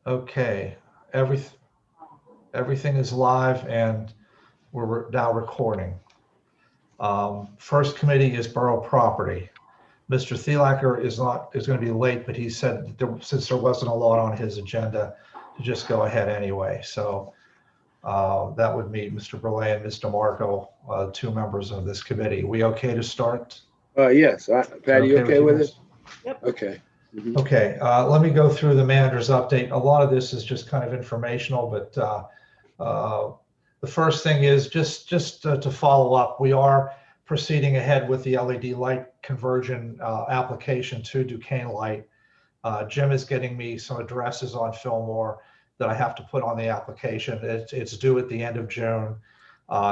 Okay, everything is live and we're now recording. First committee is borough property. Mr. Thielacker is going to be late, but he said since there wasn't a lot on his agenda to just go ahead anyway. So that would meet Mr. Burley and Mr. Marco, two members of this committee. We okay to start? Yes. Patty, you okay with it? Yep. Okay. Mhm. Okay, let me go through the manager's update. A lot of this is just kind of informational, but the first thing is just to follow up. We are proceeding ahead with the LED light conversion application to Duquesne Light. Jim is getting me some addresses on Fillmore that I have to put on the application. It's due at the end of June,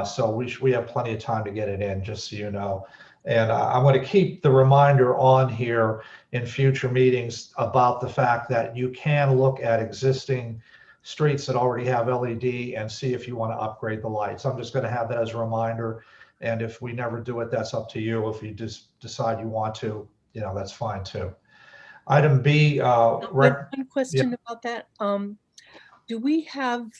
so we have plenty of time to get it in, just so you know. And I'm going to keep the reminder on here in future meetings about the fact that you can look at existing streets that already have LED and see if you want to upgrade the lights. I'm just going to have that as a reminder. And if we never do it, that's up to you. If you just decide you want to, that's fine too. Item B. One question about that. Do we have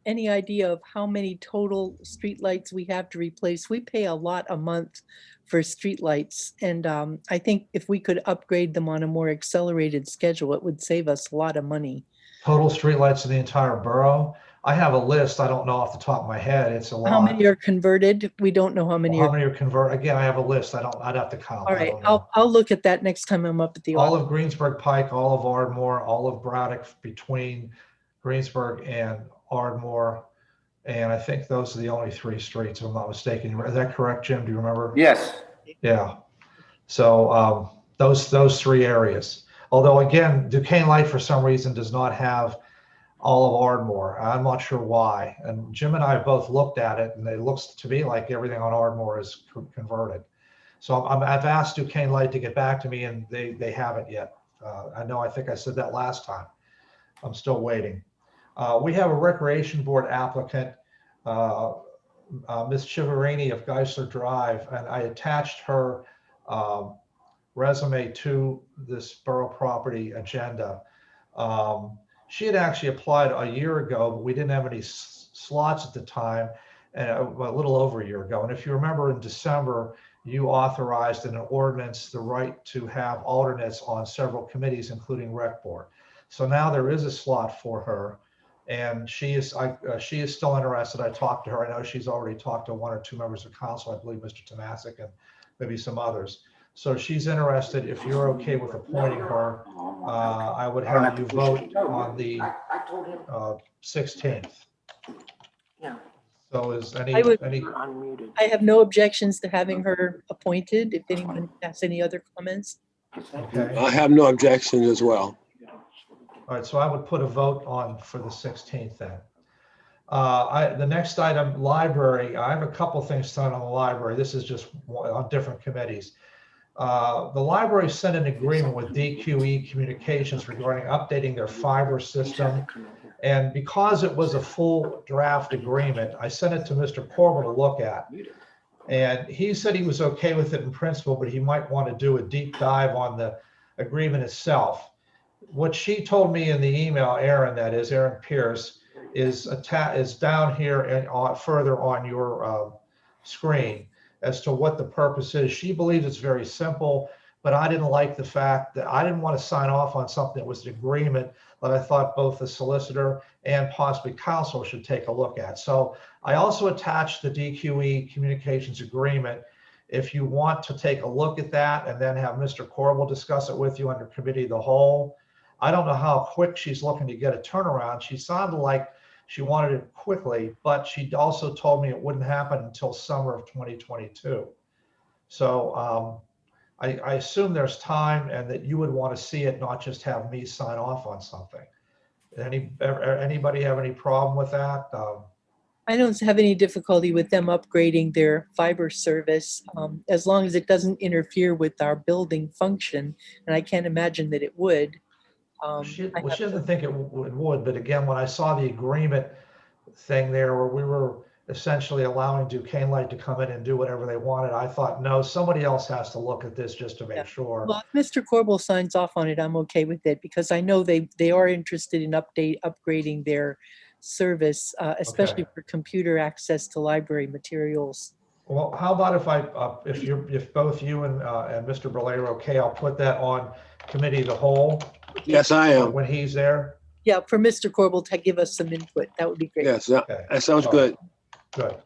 any idea of how many total streetlights we have to replace? We pay a lot a month for streetlights, and I think if we could upgrade them on a more accelerated schedule, it would save us a lot of money. Total streetlights in the entire borough? I have a list. I don't know off the top of my head. It's a lot. How many are converted? We don't know how many. How many are converted? Again, I have a list. I'd have to count. All right, I'll look at that next time I'm up at the all office. of Greensburg, Pike, all of Ardmore, all of Braddock between Greensburg and Ardmore. And I think those are the only three streets, if I'm not mistaken. Is that correct, Jim? Do you remember? Yes. Yeah. So those three areas. Although again, Duquesne Light for some reason does not have all of Ardmore. I'm not sure why. And Jim and I both looked at it, and it looks to me like everything on Ardmore is converted. So I've asked Duquesne Light to get back to me, and they haven't yet. I think I said that last time. I'm still waiting. We have a recreation board applicant, Ms. Chivarini of Geisler Drive, and I attached her resume to this borough property agenda. She had actually applied a year ago, but we didn't have any slots at the time, and a little over a year ago. And if you remember, in December, you authorized in an ordinance the right to have alternates on several committees, including Rec Board. So now there is a slot for her, and she is still interested. I talked to her. I know she's already talked to one or two members of council, I believe Mr. Tomasic and maybe some others. So she's interested. If you're okay with appointing her, I would have you vote on the 16th. Yeah. So is any? I have no objections to having her appointed. If anyone has any other comments. Okay. I have no objections as well. All right, so I would put a vote on for the 16th then. The next item, library. I have a couple things done on the library. This is just on different committees. The library sent an agreement with DQE Communications regarding updating their fiber system. And because it was a full draft agreement, I sent it to Mr. Corbin to look at. And he said he was okay with it in principle, but he might want to do a deep dive on the agreement itself. What she told me in the email, Aaron Pierce, is down here and further on your screen as to what the purpose is. She believes it's very simple, but I didn't like the fact that I didn't want to sign off on something that was an agreement that I thought both the solicitor and possibly counsel should take a look at. So I also attached the DQE Communications agreement. If you want to take a look at that and then have Mr. Corbel discuss it with you under committee of the whole. I don't know how quick she's looking to get a turnaround. She sounded like she wanted it quickly, but she also told me it wouldn't happen until summer of 2022. So I assume there's time and that you would want to see it, not just have me sign off on something. Anybody have any problem with that? I don't have any difficulty with them upgrading their fiber service as long as it doesn't interfere with our building function. And I can't imagine that it would. She doesn't think it would, but again, when I saw the agreement thing there where we were essentially allowing Duquesne Light to come in and do whatever they wanted. I thought, no, somebody else has to look at this just to Yeah. make sure. Well, if Mr. Corbel signs off on it, I'm okay with it, because I know they are interested in upgrading their service, especially Okay. for computer access to library materials. Well, how about if both you and Mr. Burley are okay, I'll put that on committee of the whole Yes, I am. when he's there. Yeah, for Mr. Corbel to give us some input, that would be great. Yes, Okay. that sounds All good. Good.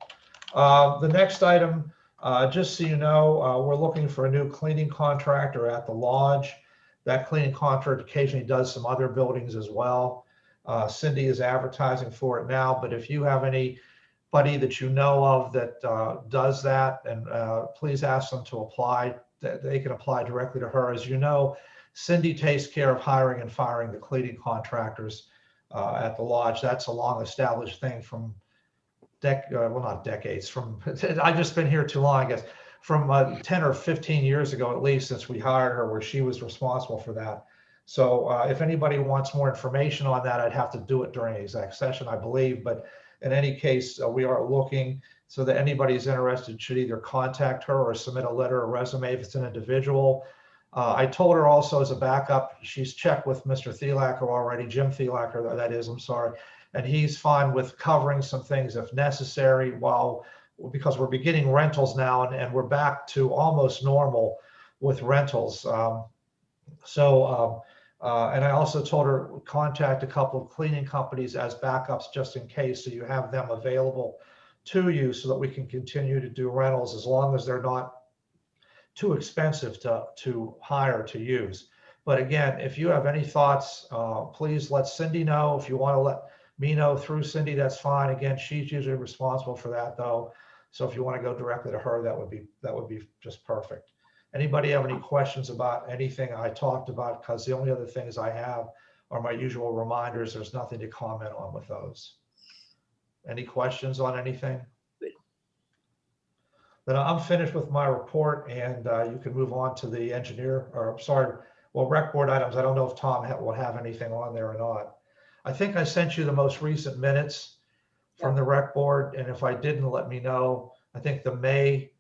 The next item, just so you know, we're looking for a new cleaning contractor at the lodge. That cleaning contractor occasionally does some other buildings as well. Cindy is advertising for it now, but if you have anybody that you know of that does that, and please ask them to apply. They can apply directly to her. As you know, Cindy takes care of hiring and firing the cleaning contractors at the lodge. That's a long established thing from well, not decades, from I've just been here too long, I guess, from 10 or 15 years ago, at least, since we hired her, where she was responsible for that. So if anybody wants more information on that, I'd have to do it during exec session, I believe. But in any case, we are looking, so that anybody's interested should either contact her or submit a letter or resume if it's an individual. I told her also, as a backup, she's checked with Mr. Thielacker already, Jim Thielacker, that is, I'm sorry. And he's fine with covering some things if necessary, because we're beginning rentals now, and we're back to almost normal with rentals. And I also told her contact a couple of cleaning companies as backups just in case, so you have them available to you so that we can continue to do rentals as long as they're not too expensive to hire, to use. But again, if you have any thoughts, please let Cindy know. If you want to let me know through Cindy, that's fine. Again, she's usually responsible for that though. So if you want to go directly to her, that would be just perfect. Anybody have any questions about anything I talked about? Because the only other things I have are my usual reminders. There's nothing to comment on with those. Any questions on anything? Then I'm finished with my report, and you can move on to the engineer, or sorry, well, rec board items. I don't know if Tom will have anything on there or not. I think I sent you the most recent minutes from the rec board, and if I didn't, let me know. I think the May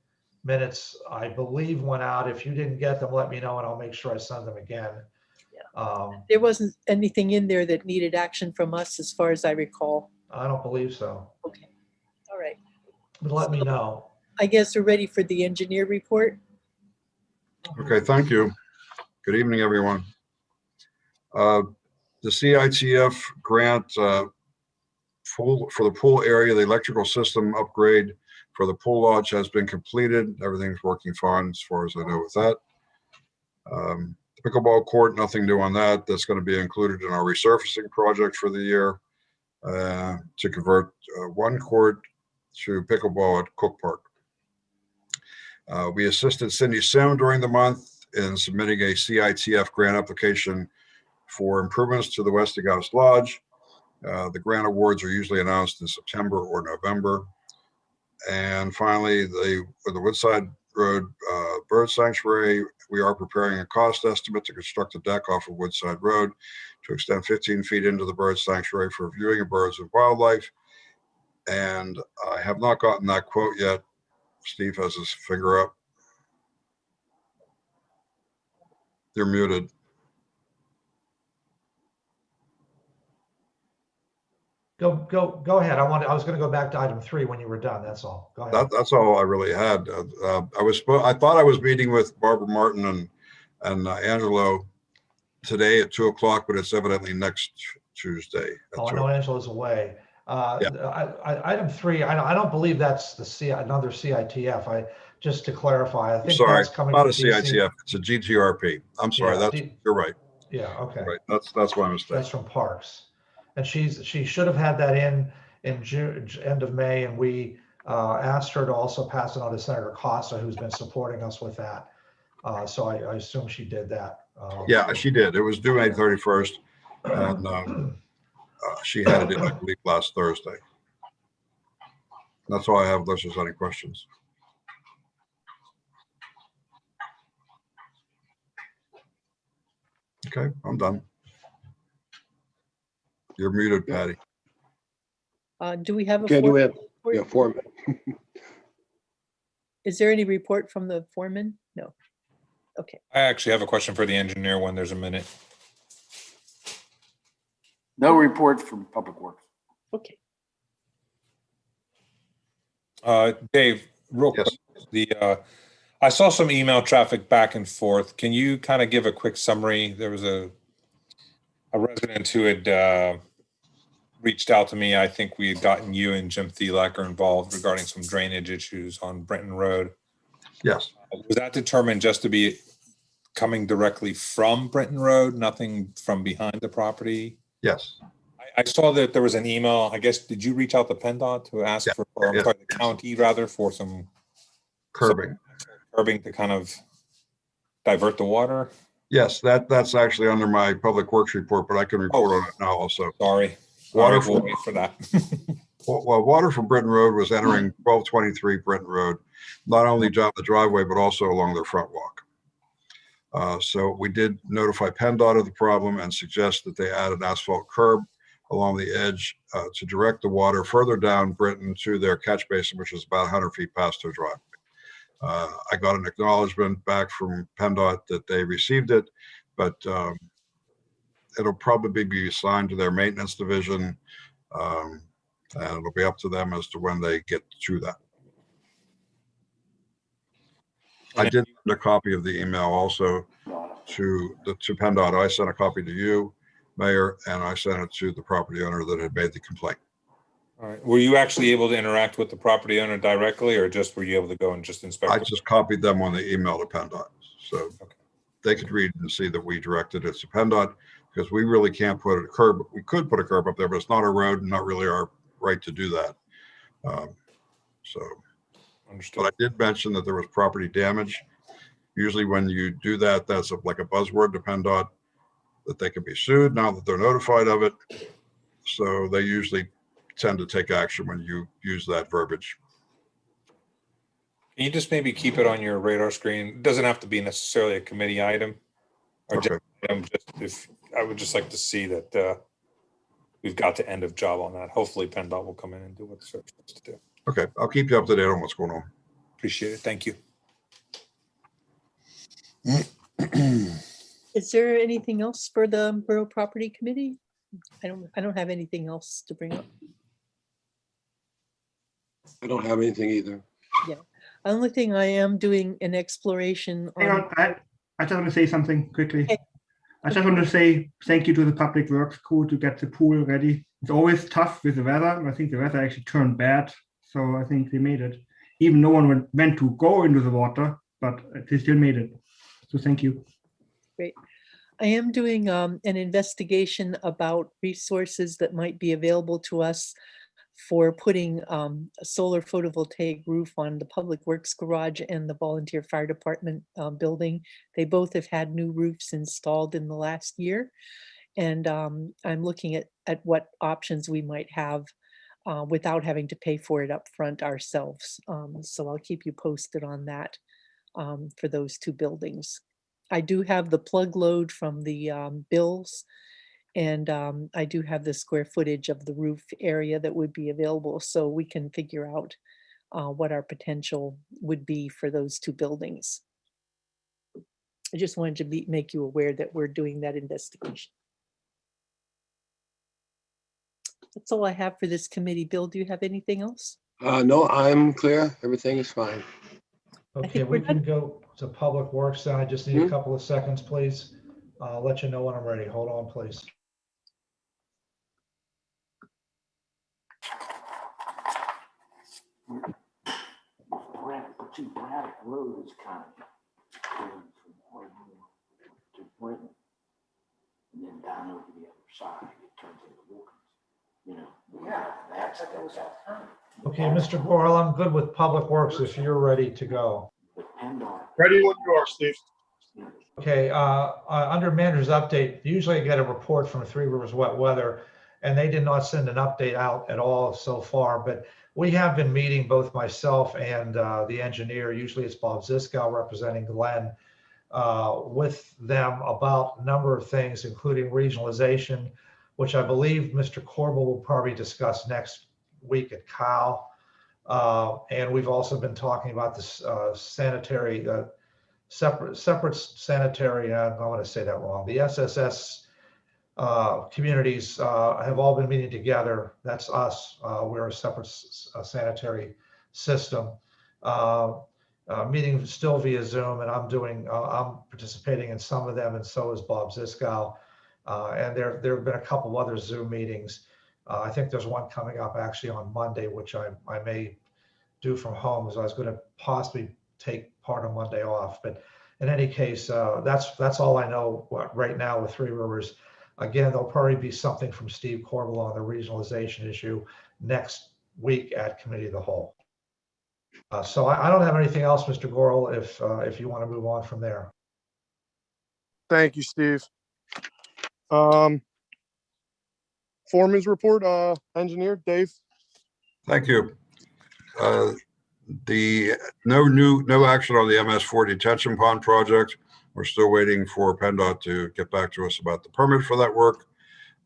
minutes, I believe, went out. If you didn't get them, let me know, and I'll make sure I send them again. Yeah. There wasn't anything in there that needed action from us, as far as I recall. I don't believe so. Okay. All right. But let me know. I guess we're ready for the engineer report. Okay, thank you. Good evening, everyone. The CITF grant for the pool area, the electrical system upgrade for the pool lodge has been completed. Everything's working fine as far as I know with that. The pickleball court, nothing new on that. That's going to be included in our resurfacing project for the year to convert one court to pickleball at Cook Park. We assisted Cindy Sim during the month in submitting a CITF grant application for improvements to the Westinghouse Lodge. The grant awards are usually announced in September or November. And finally, the Woodside Road Bird Sanctuary, we are preparing a cost estimate to construct a deck off of Woodside Road to extend 15 feet into the bird sanctuary for viewing of birds and wildlife. And I have not gotten that quote yet. Steve has his finger up. You're muted. Go ahead. I was going to go back to item 3 when you were done. That's all. Go ahead. That's all I really had. I thought I was meeting with Barbara Martin and Angelo today at 2 o'clock, but it's evidently next Tuesday. I know Angela's away. Item 3, I don't believe that's another CITF. Just to clarify, I think that's coming not a from DC. CITF. It's a GTRP. I'm sorry. Yeah, you're right. Yeah. Okay. You're right. That's my mistake. That's from Parks, and she should have had that in June, end of May, and we asked her to also pass it on to Senator Costa, who's been supporting us with that. So I assume she did that. Yeah, she did. It was due May 31st, and she had it in, I believe, last Thursday. That's all I have, unless there's any questions. Okay, I'm done. You're muted, Patty. Do we have a Okay, do we have? Yeah, foreman. Is there any report from the foreman? No. Okay. I actually have a question for the engineer when there's a minute. No report from Public Works. Okay. Dave, real quick, Yes. I saw some email traffic back and forth. Can you kind of give a quick summary? There was a resident who had reached out to me. I think we had gotten you and Jim Thielacker involved regarding some drainage issues on Brenton Road. Yes, Was that determined just to be coming directly from Brenton Road, nothing from behind the property? yes, I saw that there was an email, I guess, did you reach out to PennDOT to ask Yeah, for, or I'm yeah, sorry, the yes. county rather, for some curbing. curbing to kind of divert the water? Yes, that's actually under my Public Works report, but I can report on it now also. Sorry. Water All right, we'll from- wait for that. Well, water from Britton Road was entering 1223 Britton Road, not only down the driveway, but also along their front walk. So we did notify PennDOT of the problem and suggest that they add an asphalt curb along the edge to direct the water further down Britton to their catch basin, which is about 100 feet past their driveway. I got an acknowledgement back from PennDOT that they received it, but it'll probably be assigned to their maintenance division. And it'll be up to them as to when they get to that. I did send a copy of the email also to PennDOT. I sent a copy to you, Mayor, and I sent it to the property owner that had made the complaint. All right. Were you actually able to interact with the property owner directly, or just were you able to go and just inspect? I just copied them on the email to PennDOT, so they could read and see that we directed it to PennDOT, because we really can't put a curb. We could put a curb up there, but it's not our road and not really our right to do that. Understood. But I did mention that there was property damage. Usually when you do that, that's like a buzzword to PennDOT, that they can be sued now that they're notified of it. So they usually tend to take action when you use that verbiage. Can you just maybe keep it on your radar screen? It doesn't have to be necessarily a committee item. Or Okay. I would just like to see that we've got the end of job on that. Hopefully PennDOT will come in and do what they're supposed to do. Okay, I'll keep you up to date on what's going on. Appreciate it. Thank you. Is there anything else for the Borough Property Committee? I don't have anything else to bring up. I don't have anything either. The only thing I am doing an exploration Hang on. on, I just want to say something quickly. Okay. I just want to say thank you to the Public Works crew to get the pool ready. It's always tough with the weather. I think the weather actually turned bad, so I think they made it. Even no one went to go into the water, but they still made it. So thank you. Great. I am doing an investigation about resources that might be available to us for putting a solar photovoltaic roof on the Public Works garage and the volunteer fire department building. They both have had new roofs installed in the last year. And I'm looking at what options we might have without having to pay for it up front ourselves. So I'll keep you posted on that for those two buildings. I do have the plug load from the bills. And I do have the square footage of the roof area that would be available, so we can figure out what our potential would be for those two buildings. I just wanted to make you aware that we're doing that investigation. That's all I have for this committee. Bill, do you have anything else? No, I'm clear. Everything is fine. Okay, we're we can go to Public Works. Then I just need a couple of seconds, please. I'll let you know when I'm ready. Hold on, please. Braddock Road is kind of going from Ardmore to Brenton, and then down over the other side, it turns into Wilkins. You know, that's that goes out. Okay, Mr. Boral, I'm good with Public Works if you're ready to go. Ready when you are, Steve. Okay, under manager's update, usually I get a report from Three Rivers Wet Weather, and they did not send an update out at all so far, but we have been meeting, both myself and the engineer, usually it's Bob Ziskow representing Glenn, with them about a number of things, including regionalization, which I believe Mr. Corbel will probably discuss next week at Cal. And we've also been talking about this sanitary, separate sanitary, I want to say that wrong. The SSS communities have all been meeting together. That's us. We're a separate sanitary system. Meeting still via Zoom, and I'm participating in some of them, and so is Bob Ziskow. And there have been a couple of other Zoom meetings. I think there's one coming up actually on Monday, which I may do from home, so I was going to possibly take part of Monday off. But in any case, that's all I know right now with Three Rivers. Again, there'll probably be something from Steve Corbel on the regionalization issue next week at Committee of the Whole. So I don't have anything else, Mr. Gorel, if you want to move on from there. Thank you, Steve. Foreman's report, engineer Dave. Thank you. No action on the MS4 detention pond project. We're still waiting for PennDOT to get back to us about the permit for that work.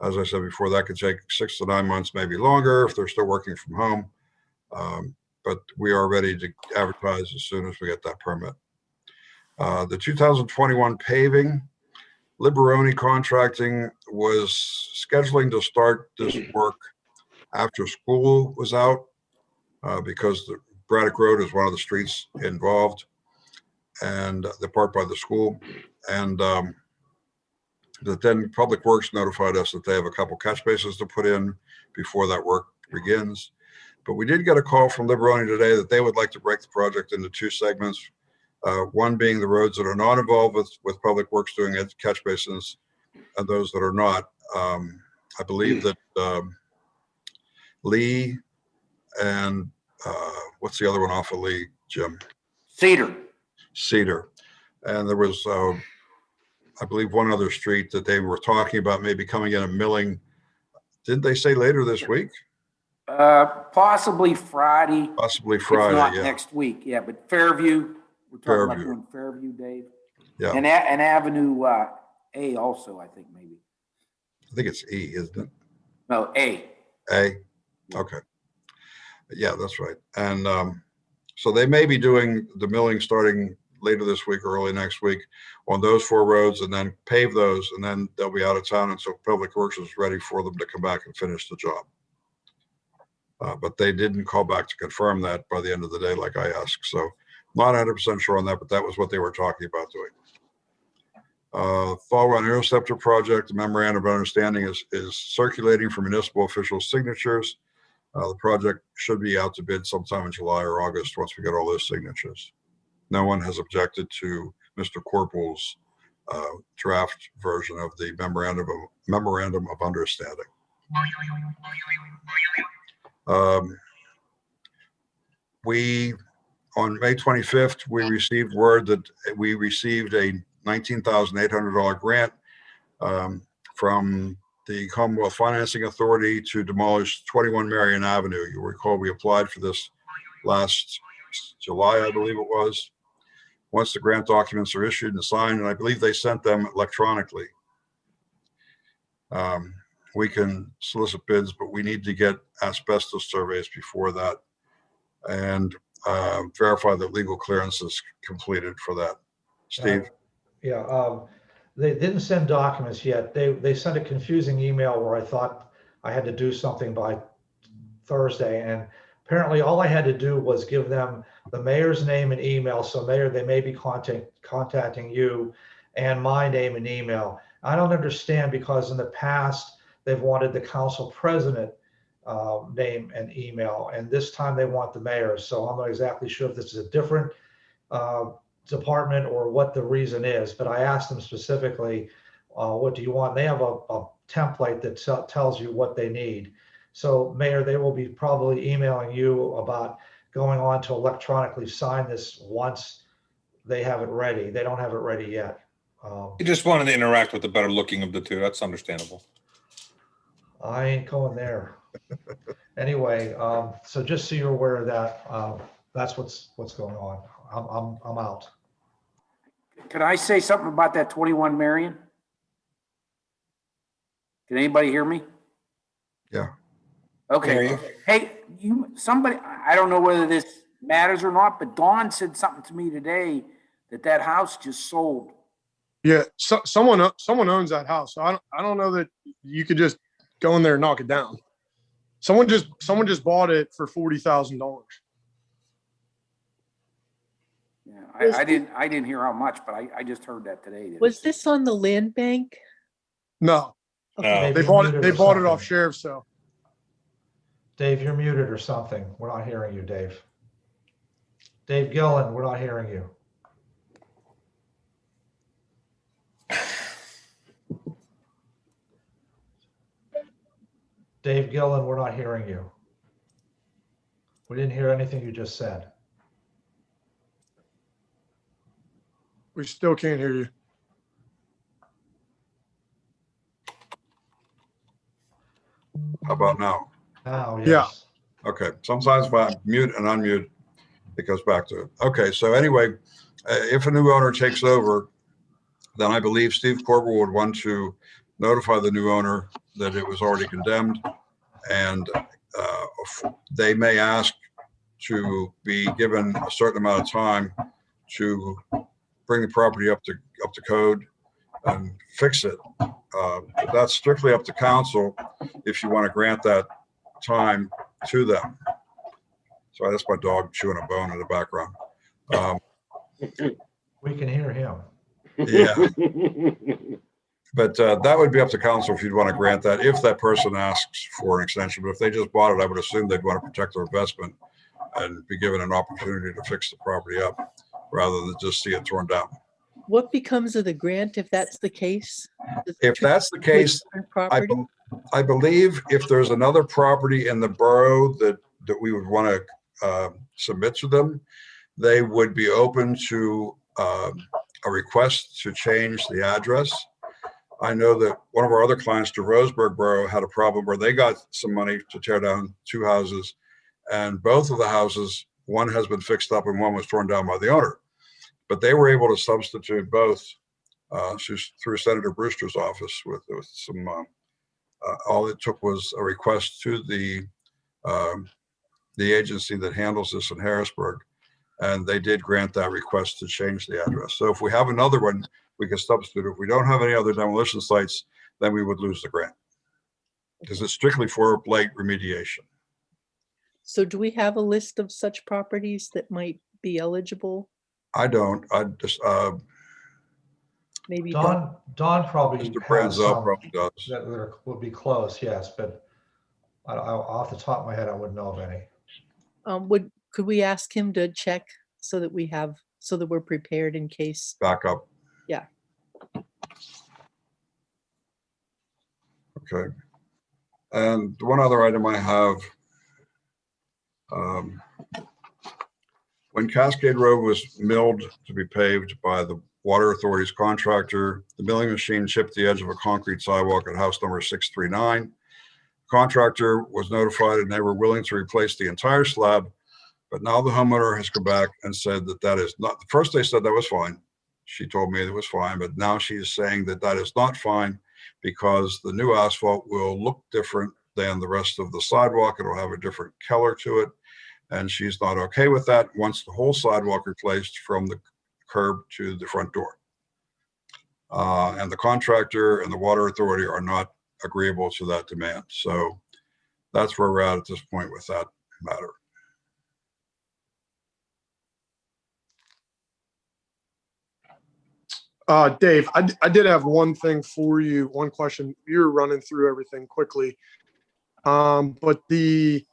As I said before, that could take 6 to 9 months, maybe longer if they're still working from home. But we are ready to advertise as soon as we get that permit. The 2021 paving, Liberoni Contracting was scheduling to start this work after school was out because the Braddock Road is one of the streets involved, and the part by the school. And that then Public Works notified us that they have a couple catch bases to put in before that work begins. But we did get a call from Liberoni today that they would like to break the project into 2 segments. One being the roads that are not involved with Public Works doing it, catch basins, and those that are not. I believe that Lee and what's the other one off of Lee, Jim? Cedar. And there was, I believe, one other street that they were talking about maybe coming in and milling. Didn't they say later this week? Possibly Friday. Possibly If Friday, not yeah. next week, yeah, but Fairview, we're talking about Fairview. doing Fairview, Dave. Yeah. And Avenue A also, I think maybe. I think it's E, isn't it? No, A. A? Okay. Yeah, that's right. And so they may be doing the milling starting later this week or early next week on those 4 roads, and then pave those, and then they'll be out of town until Public Works is ready for them to come back and finish the job. But they didn't call back to confirm that by the end of the day, like I asked. So not 100% sure on that, but that was what they were talking about doing. Fall Run Interceptor Project, the memorandum of understanding is circulating for municipal official signatures. The project should be out to bid sometime in July or August once we get all those signatures. No one has objected to Mr. Corporal's draft version of the memorandum of understanding. On May 25th, we received word that we received a $19,800 grant from the Commonwealth Financing Authority to demolish 21 Marion Avenue. You recall we applied for this last July, I believe it was. Once the grant documents are issued and signed, and I believe they sent them electronically, we can solicit bids, but we need to get asbestos surveys before that and verify that legal clearance is completed for that. Steve? They didn't send documents yet. They sent a confusing email where I thought I had to do something by Thursday, and apparently all I had to do was give them the mayor's name and email. So Mayor, they may be contacting you, and my name and email. I don't understand, because in the past they've wanted the council president name and email, and this time they want the mayor. So I'm not exactly sure if this is a different department or what the reason is, but I asked them specifically, what do you want? They have a template that tells you what they need. So Mayor, they will be probably emailing you about going on to electronically sign this once they have it ready. They don't have it ready yet. You just wanted to interact with the better looking of the 2. That's understandable. I ain't going there. Anyway, so just so you're aware of that, that's what's going on. I'm out. Can I say something about that 21 Marion? Can anybody hear me? Yeah. Okay. Hey, somebody, I don't know whether this matters or not, but Dawn said something to me today that house just sold. Yeah, someone owns that house. So I don't know that you could just go in there and knock it down. Someone just bought it for $40,000. Yeah, I didn't hear how much, but I just heard that today. Was this on the land bank? No, Okay. No. they bought it. They bought it off sheriff's sale. Dave, you're muted or something. We're not hearing you, Dave. Dave Gillen, we're not hearing you. Dave Gillen, we're not hearing you. We didn't hear anything you just said. We still can't hear you. How about now? Now, Yeah. yes. Okay, sometimes if I mute and unmute, it goes back to it. Okay, so anyway, if a new owner takes over, then I believe Steve Corber would want to notify the new owner that it was already condemned, and they may ask to be given a certain amount of time to bring the property up to code and fix it. That's strictly up to council if you want to grant that time to them. Sorry, that's my dog chewing a bone in the background. We can hear him. Yeah, but that would be up to council if you'd want to grant that, if that person asks for an extension. But if they just bought it, I would assume they'd want to protect their investment and be given an opportunity to fix the property up rather than just see it torn down. What becomes of the grant if that's the case? If that's the case, Property? I believe if there's another property in the borough that we would want to submit to them, they would be open to a request to change the address. I know that one of our other clients, the Roseburg Borough, had a problem where they got some money to tear down 2 houses, and both of the houses, one has been fixed up and one was torn down by the owner. But they were able to substitute both through Senator Brewster's office with some, all it took was a request to the agency that handles this in Harrisburg, and they did grant that request to change the address. So if we have another one, we can substitute. If we don't have any other demolition sites, then we would lose the grant because it's strictly for blight remediation. So do we have a list of such properties that might be eligible? I don't. I just Maybe Don probably Mr. has Branzel some probably does. that would be close, yes, but off the top of my head, I wouldn't know of any. could we ask him to check so that we're prepared in case? Back up. Yeah. Okay. And one other item I have, when Cascade Road was milled to be paved by the Water Authority's contractor, the milling machine chipped the edge of a concrete sidewalk at house number 639. Contractor was notified and they were willing to replace the entire slab, but now the homeowner has come back and said that is not, first they said that was fine. She told me it was fine, but now she is saying that is not fine because the new asphalt will look different than the rest of the sidewalk. It'll have a different color to it. And she's not okay with that, wants the whole sidewalk replaced from the curb to the front door. And the contractor and the Water Authority are not agreeable to that demand. So that's where we're at this point with that matter. Dave, I did have one thing for you, one question. You're running through everything quickly. But the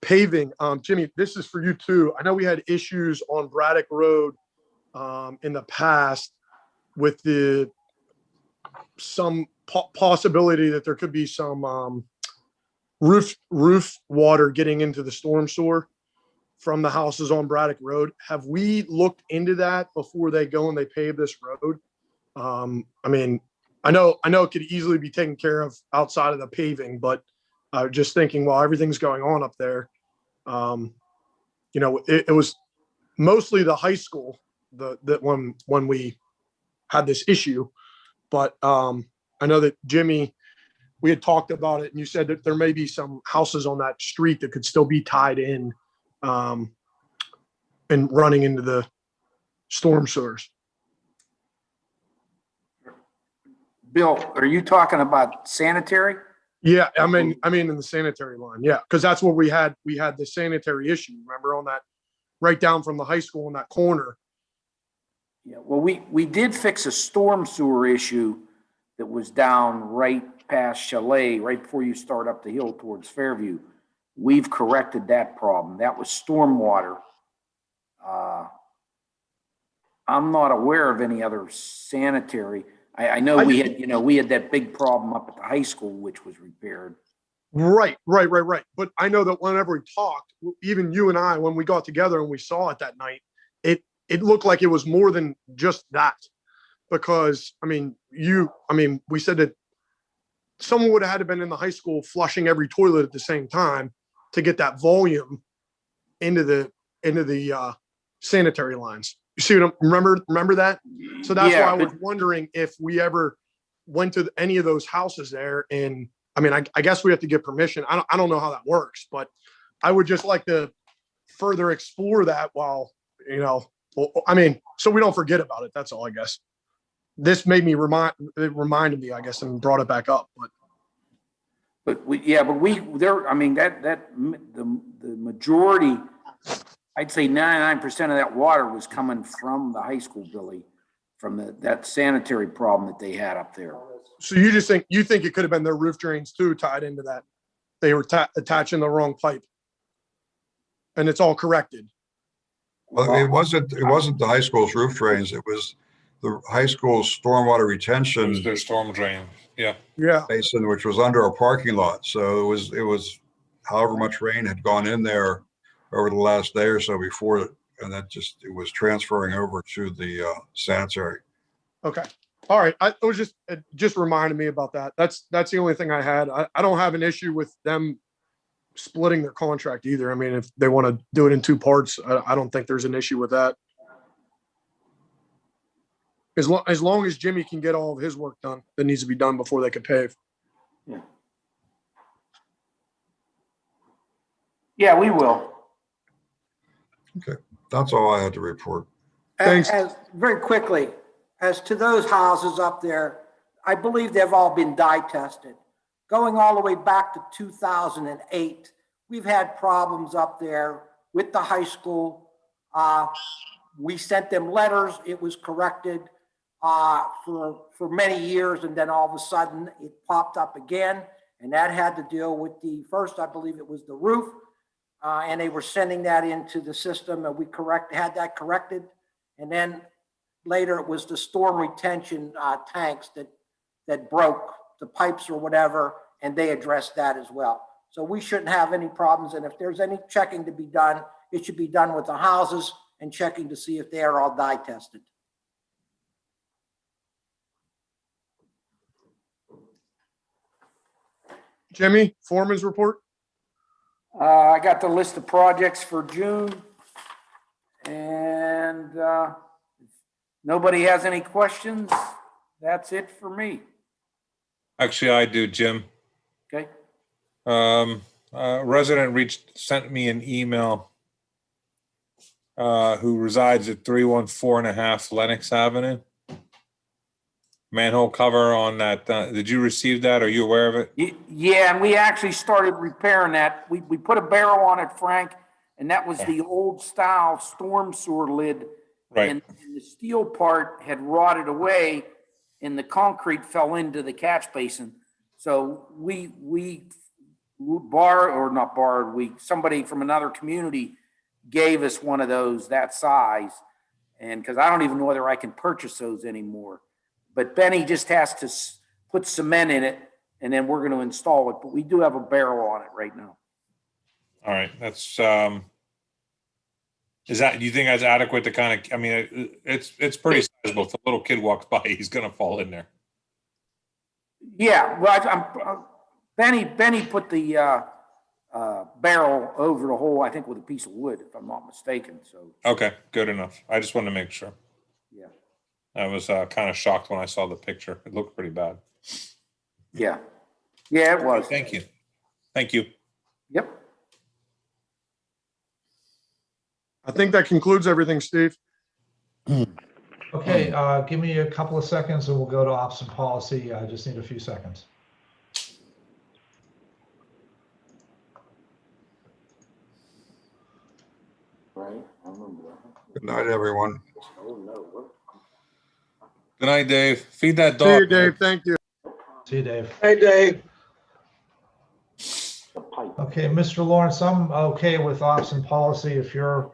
paving, Jimmy, this is for you too. I know we had issues on Braddock Road in the past with some possibility that there could be some roof water getting into the storm sewer from the houses on Braddock Road. Have we looked into that before they go and they pave this road? I mean, I know it could easily be taken care of outside of the paving, but just thinking while everything's going on up there, it was mostly the high school that when we had this issue, but I know that Jimmy we had talked about it and you said that there may be some houses on that street that could still be tied in and running into the storm sewers. Bill, are you talking about sanitary? Yeah, I mean in the sanitary line, yeah, because that's what we had the sanitary issue, remember, on that, right down from the high school in that corner. Yeah, well, we did fix a storm sewer issue that was down right past Chalet, right before you start up the hill towards Fairview. We've corrected that problem. That was stormwater. I'm not aware of any other sanitary. I know we had that big problem up at the high school, which was repaired. Right. But I know that whenever we talked, even you and I, when we got together and we saw it that night, it looked like it was more than just that. Because we said that someone would have had to been in the high school flushing every toilet at the same time to get that volume into the sanitary lines. You see what remember that? So that's why I was wondering if we ever went to any of those houses there. And I guess we have to get permission. I don't know how that works, but I would just like to further explore that while, so we don't forget about it. That's all, I guess. This made me it reminded me, I guess, and brought it back up. The majority, I'd say 99% of that water was coming from the high school, Billy, from that sanitary problem that they had up there. So you think it could have been their roof drains too, tied into that? They were attaching the wrong pipe, and it's all corrected. Well, it wasn't the high school's roof drains. It was the high school's stormwater retention Their storm drain. Yeah. basin, which was under a parking lot. So it was however much rain had gone in there over the last day or so before it, and it was transferring over to the sanitary. Okay. All right. It was just reminded me about that. That's the only thing I had. I don't have an issue with them splitting their contract either. I mean, if they want to do it in two parts, I don't think there's an issue with that. As long as Jimmy can get all of his work done that needs to be done before they can pave. Yeah, we will. Okay, that's all I had to report. Thanks. Very quickly, as to those houses up there, I believe they've all been dye tested. Going all the way back to 2008, we've had problems up there with the high school. We sent them letters. It was corrected for many years, and then all of a sudden it popped up again, and that had to deal with first, I believe it was the roof, and they were sending that into the system, and we had that corrected, and then later it was the storm retention tanks that broke the pipes or whatever, and they addressed that as well. So we shouldn't have any problems, and if there's any checking to be done, it should be done with the houses and checking to see if they are all dye tested. Jimmy, foreman's report. I got the list of projects for June, and if nobody has any questions, that's it for me. Actually, I do, Jim. Okay. A resident sent me an email who resides at 314.5 Lenox Avenue. Manhole cover on that. Did you receive that? Are you aware of it? Yeah, and we actually started repairing that. We put a barrel on it, Frank, and that was the old style storm sewer lid. Right. And the steel part had rotted away and the concrete fell into the catch basin. So somebody from another community gave us one of those that size. And because I don't even know whether I can purchase those anymore. But Benny just has to put cement in it, and then we're going to install it. But we do have a barrel on it right now. All right. That's, do you think that's adequate to kind of, I mean, it's pretty sizable. If a little kid walks by, he's going to fall in there. Yeah. Well, Benny put the barrel over the hole, I think, with a piece of wood, if I'm not mistaken. So. Okay. Good enough. I just wanted to make sure. Yeah. I was kind of shocked when I saw the picture. It looked pretty bad. Yeah. Yeah, it was. Thank you. Thank you. Yep. I think that concludes everything, Steve. Okay, give me a couple of seconds and we'll go to ops and policy. I just need a few seconds. Right, I remember that. Good night, everyone. Oh, no, what? Good night, Dave. Feed that See you, dog. Dave. Thank you. See you, Dave. Hey, Dave. The pipe. Okay, Mr. Lawrence, I'm okay with ops and policy if you're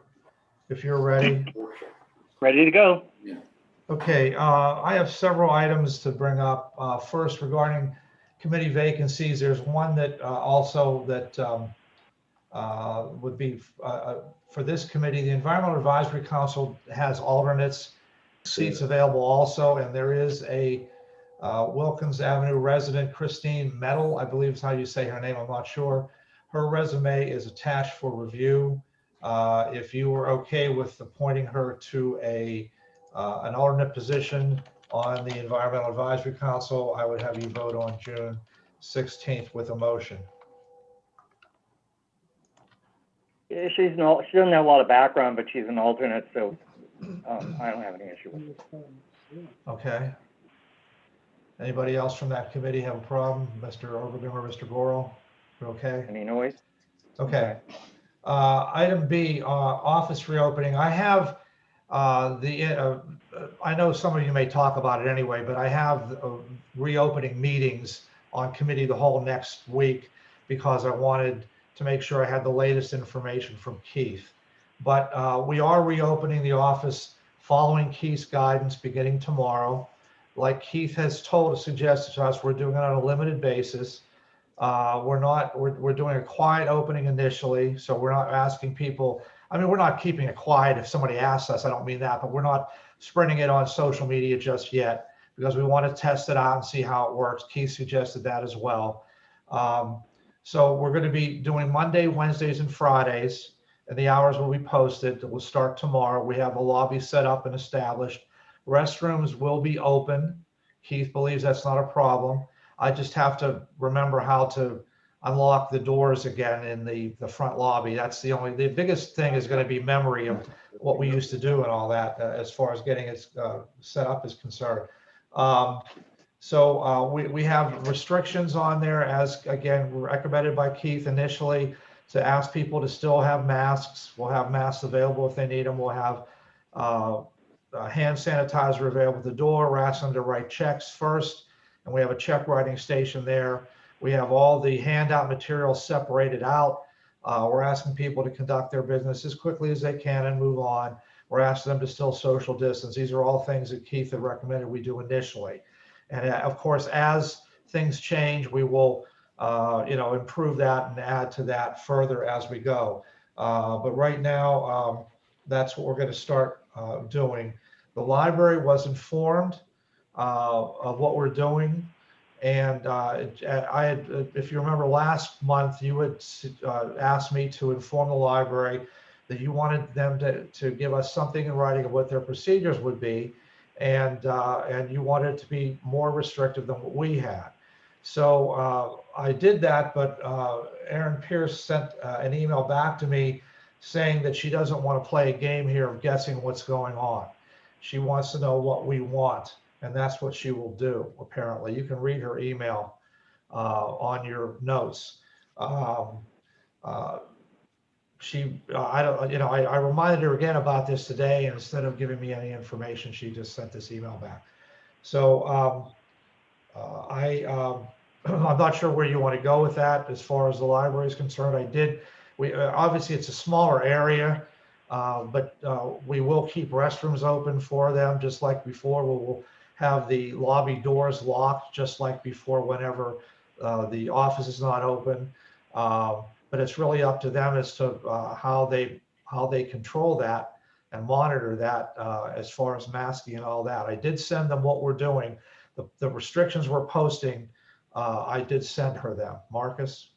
ready. Ready to go. Okay, I have several items to bring up. First, regarding committee vacancies, there's one that also that would be for this committee. The Environmental Advisory Council has alternates seats available also, and there is a Wilkins Avenue resident, Christine Metal, I believe is how you say her name, I'm not sure. Her resume is attached for review. If you were okay with appointing her to an alternate position on the Environmental Advisory Council, I would have you vote on June 16th with a motion. Yeah, she doesn't have a lot of background, but she's an alternate, so I don't have any issue with it. Okay. Anybody else from that committee have a problem? Mr. Overgrim or Mr. Goral? You're okay? Any noise? Okay. Item B, office reopening. I have I know some of you may talk about it anyway, but I have reopening meetings on committee the whole next week because I wanted to make sure I had the latest information from Keith. But we are reopening the office following Keith's guidance beginning tomorrow. Like Keith has suggested to us, we're doing it on a limited basis. We're doing a quiet opening initially, so we're not asking people. I mean, we're not keeping it quiet if somebody asks us, I don't mean that, but we're not spreading it on social media just yet because we want to test it out and see how it works. Keith suggested that as well. So we're going to be doing Monday, Wednesdays, and Fridays, and the hours will be posted. We'll start tomorrow. We have a lobby set up and established. Restrooms will be open. Keith believes that's not a problem. I just have to remember how to unlock the doors again in the front lobby. That's the biggest thing is going to be memory of what we used to do and all that as far as getting it set up is concerned. So we have restrictions on there as, again, recommended by Keith initially to ask people to still have masks. We'll have masks available if they need them. We'll have hand sanitizer available at the door. We're asking them to write checks first, and we have a check writing station there. We have all the handout materials separated out. We're asking people to conduct their business as quickly as they can and move on. We're asking them to still social distance. These are all things that Keith had recommended we do initially. And of course, as things change, we will improve that and add to that further as we go. But right now, that's what we're going to start doing. The library was informed of what we're doing. And if you remember last month, you had asked me to inform the library that you wanted them to give us something in writing of what their procedures would be. And you wanted it to be more restrictive than what we had. So I did that, but Erin Pierce sent an email back to me saying that she doesn't want to play a game here of guessing what's going on. She wants to know what we want. And that's what she will do, apparently. You can read her email on your notes. I reminded her again about this today, and instead of giving me any information, she just sent this email back. So I'm not sure where you want to go with that as far as the library is concerned. Obviously it's a smaller area, but we will keep restrooms open for them just like before. We'll have the lobby doors locked just like before whenever the office is not open. But it's really up to them as to how they control that and monitor that as far as masking and all that. I did send them what we're doing. The restrictions we're posting, I did send her them. Marcus?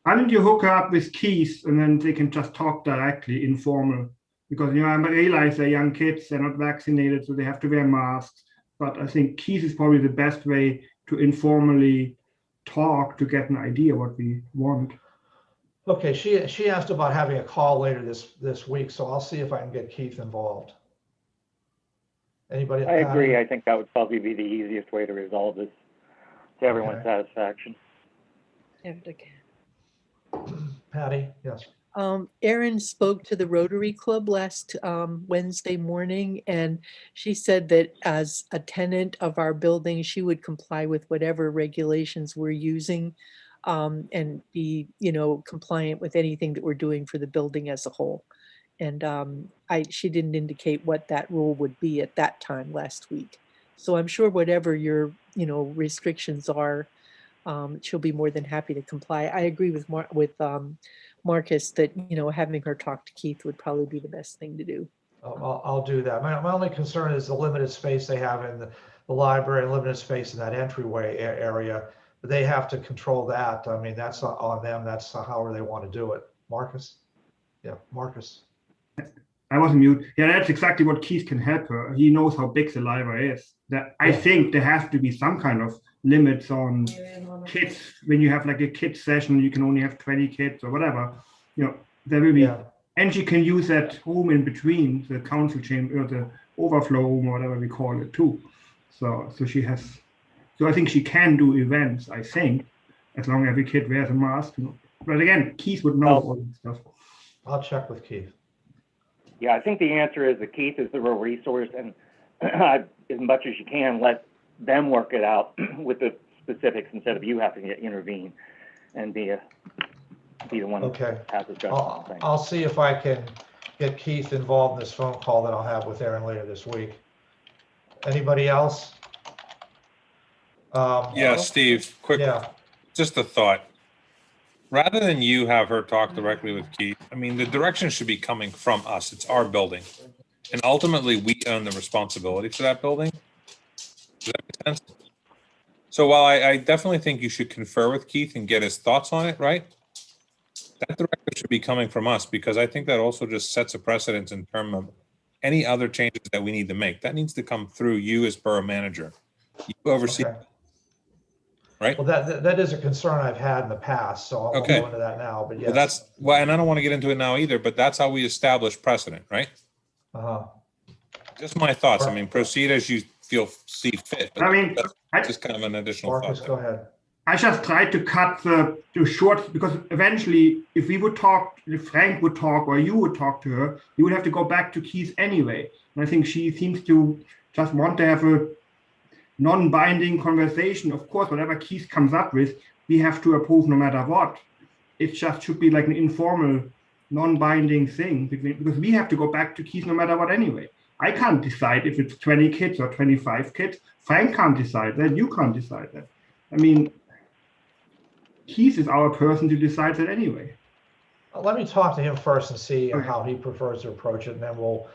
Why don't you hook her up with Keith and then they can just talk directly, informal? Because, I realize they're young kids, they're not vaccinated, so they have to wear masks. But I think Keith is probably the best way to informally talk to get an idea what we want. Okay, she asked about having a call later this week, so I'll see if I can get Keith involved. Anybody? I agree. Patty? I think that would probably be the easiest way to resolve this to everyone's Okay. satisfaction. Patty, yes. Erin spoke to the Rotary Club last Wednesday morning, and she said that as a tenant of our building, she would comply with whatever regulations we're using and be, compliant with anything that we're doing for the building as a whole. And she didn't indicate what that rule would be at that time last week. So I'm sure whatever your, restrictions are, she'll be more than happy to comply. I agree with Marcus that, having her talk to Keith would probably be the best thing to do. I'll do that. My only concern is the limited space they have in the library and limited space in that entryway area. But they have to control that. I mean, that's not on them. That's however they want to do it. Marcus? Yeah, Marcus. I was mute. Yeah, that's exactly what Keith can help her. He knows how big the library is. I think there has to be some kind of limits on kids. When you have like a kids session, you can only have 20 kids or whatever. There will be, and she can use that room in between the council chamber or the overflow room or whatever we call it too. So she has. So I think she can do events. I think as long as every kid wears a mask. But again, Keith would know all this stuff. I'll check with Keith. Yeah, I think the answer is that Keith is the real resource, and as much as you can, let them work it out with the specifics instead of you having to intervene and be the one Okay. that has the judgment thing. I'll see if I can get Keith involved in this phone call that I'll have with Erin later this week. Anybody else? Yeah, Steve, quick, just a thought. Rather than you have her talk directly with Keith, I mean, the direction should be coming from us. It's our building. And ultimately, we own the responsibility for that building. Does that make sense? So while I definitely think you should confer with Keith and get his thoughts on it, right? That directive should be coming from us, because I think that also just sets a precedence in terms of any other changes that we need to make. That needs to come through you as borough manager. You oversee. Okay. Right? Well, that is a concern I've had in the past, so I won't go into that now, but yes. Well, and I don't want to get into it now either, but that's how we establish precedent, right? Just my thoughts. I mean, proceed as you see fit. I mean, that's just kind of an additional Marcus, thought. go ahead. I just tried to cut the short, because eventually, if we would talk, if Frank would talk or you would talk to her, you would have to go back to Keith anyway. And I think she seems to just want to have a non-binding conversation. Of course, whatever Keith comes up with, we have to approve no matter what. It just should be like an informal, non-binding thing, because we have to go back to Keith no matter what anyway. I can't decide if it's 20 kids or 25 kids. Frank can't decide that. You can't decide that. I mean, Keith is our person to decide that anyway. Let me talk to him first and see how he prefers to approach it, and then we'll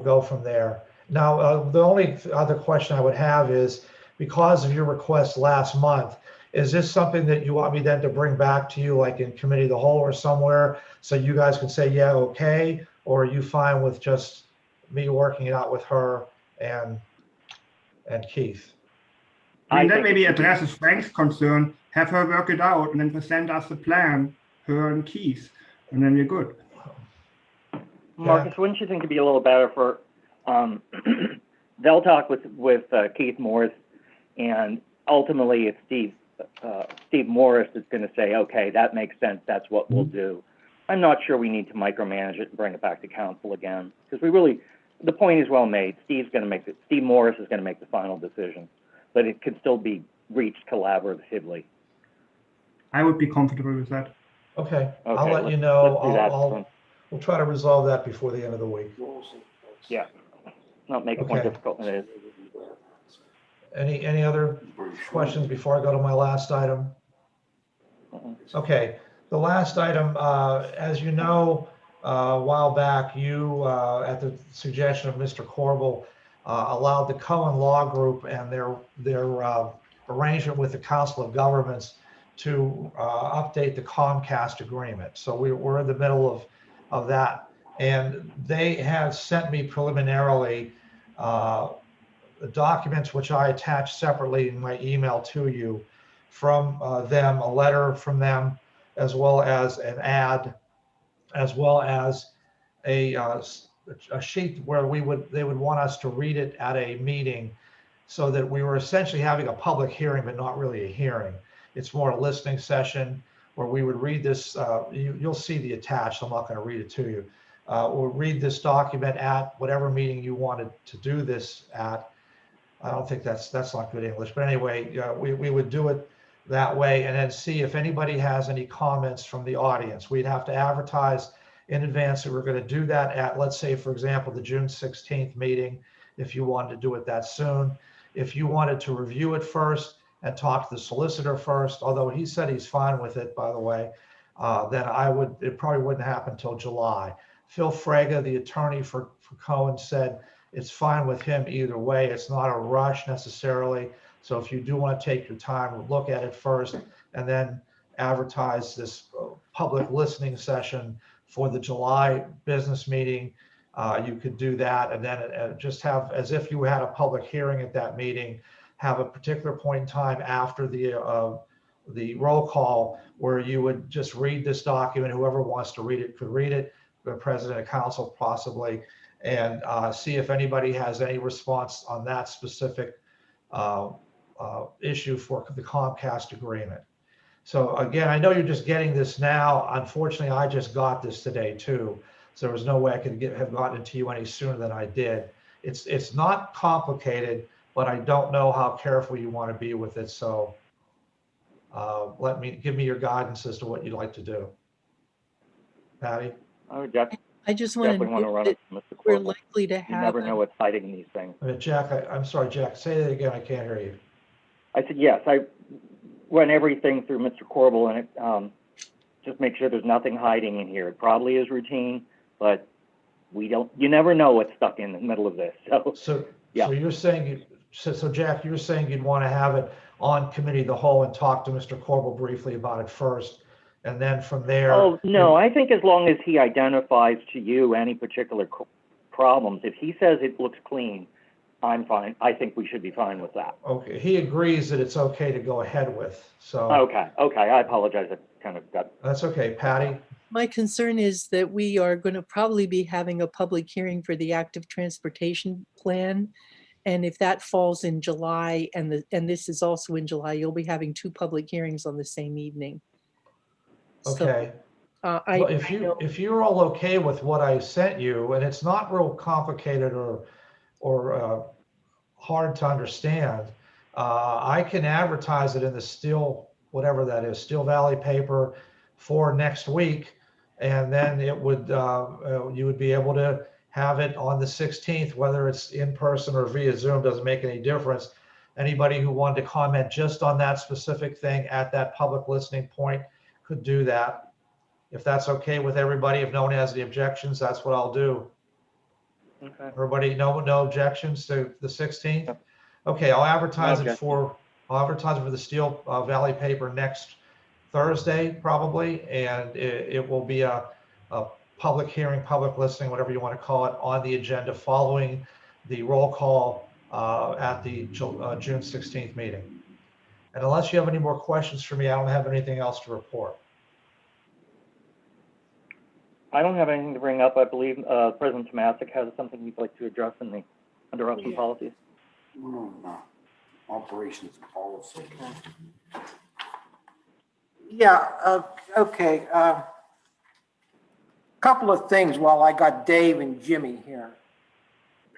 go from there. Now, the only other question I would have is, because of your request last month, is this something that you want me then to bring back to you, like in committee of the whole or somewhere, so you guys can say, yeah, okay, or are you fine with just me working it out with her and Keith? I mean, that maybe addresses Frank's concern, have her work it out, and then present us the plan, her and Keith, and then we're good. Marcus, wouldn't you think it'd be a little better for, they'll talk with Keith Morris, and ultimately it's Steve Morris is going to say, okay, that makes sense, that's what we'll do. I'm not sure we need to micromanage it and bring it back to council again, because the point is well made. Steve Morris is going to make the final decision, but it can still be reached collaboratively. I would be comfortable with that. Okay, I'll let you know. We'll try to resolve that before the end of the week. Yeah, not make it more difficult than it is. Any other questions before I go to my last item? Okay, the last item, as you know, a while back, you, at the suggestion of Mr. Corbel, allowed the Cohen Law Group and their arrangement with the Council of Governments to update the Comcast agreement. So we're in the middle of that. And they have sent me preliminarily the documents, which I attached separately in my email to you, from them, a letter from them, as well as an ad, as well as a sheet where they would want us to read it at a meeting, so that we were essentially having a public hearing, but not really a hearing. It's more a listening session where we would read this. You'll see the attached. I'm not going to read it to you. We'll read this document at whatever meeting you wanted to do this at. I don't think that's not good English, but anyway, we would do it that way, and then see if anybody has any comments from the audience. We'd have to advertise in advance that we're going to do that at, let's say, for example, the June 16th meeting, if you wanted to do it that soon. If you wanted to review it first and talk to the solicitor first, although he said he's fine with it, by the way, then it probably wouldn't happen until July. Phil Fraga, the attorney for Cohen, said it's fine with him either way. It's not a rush necessarily. So if you do want to take your time, look at it first and then advertise this public listening session for the July business meeting, you could do that, and then just have, as if you had a public hearing at that meeting, have a particular point in time after the roll call where you would just read this document. Whoever wants to read it could read it, the president of council possibly, and see if anybody has any response on that specific issue for the Comcast agreement. So again, I know you're just getting this now. Unfortunately, I just got this today too. So there was no way I could have gotten it to you any sooner than I did. It's not complicated, but I don't know how careful you want to be with it. So give me your guidance as to what you'd like to do. Patty? I would I just want to definitely want to note run that it, Mr. we're Corbel. likely to You have, never know what's hiding in these things. Jack, I'm sorry, Jack, say that again. I can't hear you. I said, yes, I run everything through Mr. Corbel, and it, just make sure there's nothing hiding in here. It probably is routine, but you never know what's stuck in the middle of this. So yeah. So you're saying, so Jack, you're saying you'd want to have it on committee of the whole and talk to Mr. Corbel briefly about it first, and then from there. Oh, no, I think as long as he identifies to you any particular problems, if he says it looks clean, I'm fine. I think we should be fine with that. Okay, he agrees that it's okay to go ahead with, so. Okay, I apologize. I kind of got. That's okay, Patty. my concern is that we are going to probably be having a public hearing for the active transportation plan. And if that falls in July and this is also in July, you'll be having two public hearings on the same evening. Okay. So, Well, if you're all okay with what I sent you, and it's not real complicated or hard to understand, I can advertise it in the Steel, whatever that is, Steel Valley paper for next week, and then it would you would be able to have it on the 16th, whether it's in person or via Zoom, doesn't make any difference. Anybody who wanted to comment just on that specific thing at that public listening point could do that. If that's okay with everybody, if no one has any objections, that's what I'll do. Okay. Everybody, no objections to the 16th? Okay, I'll advertise it for the Steel Valley paper next Thursday, probably, and it will be a public hearing, public listening, whatever you want to call it, on the agenda following the roll call at the June 16th meeting. And unless you have any more questions for me, I don't have anything else to report. I don't have anything to bring up. I believe President Tomasic has something he'd like to address under Ops and Policies. No. Operations policy. Yeah, okay. Couple of things while I got Dave and Jimmy here.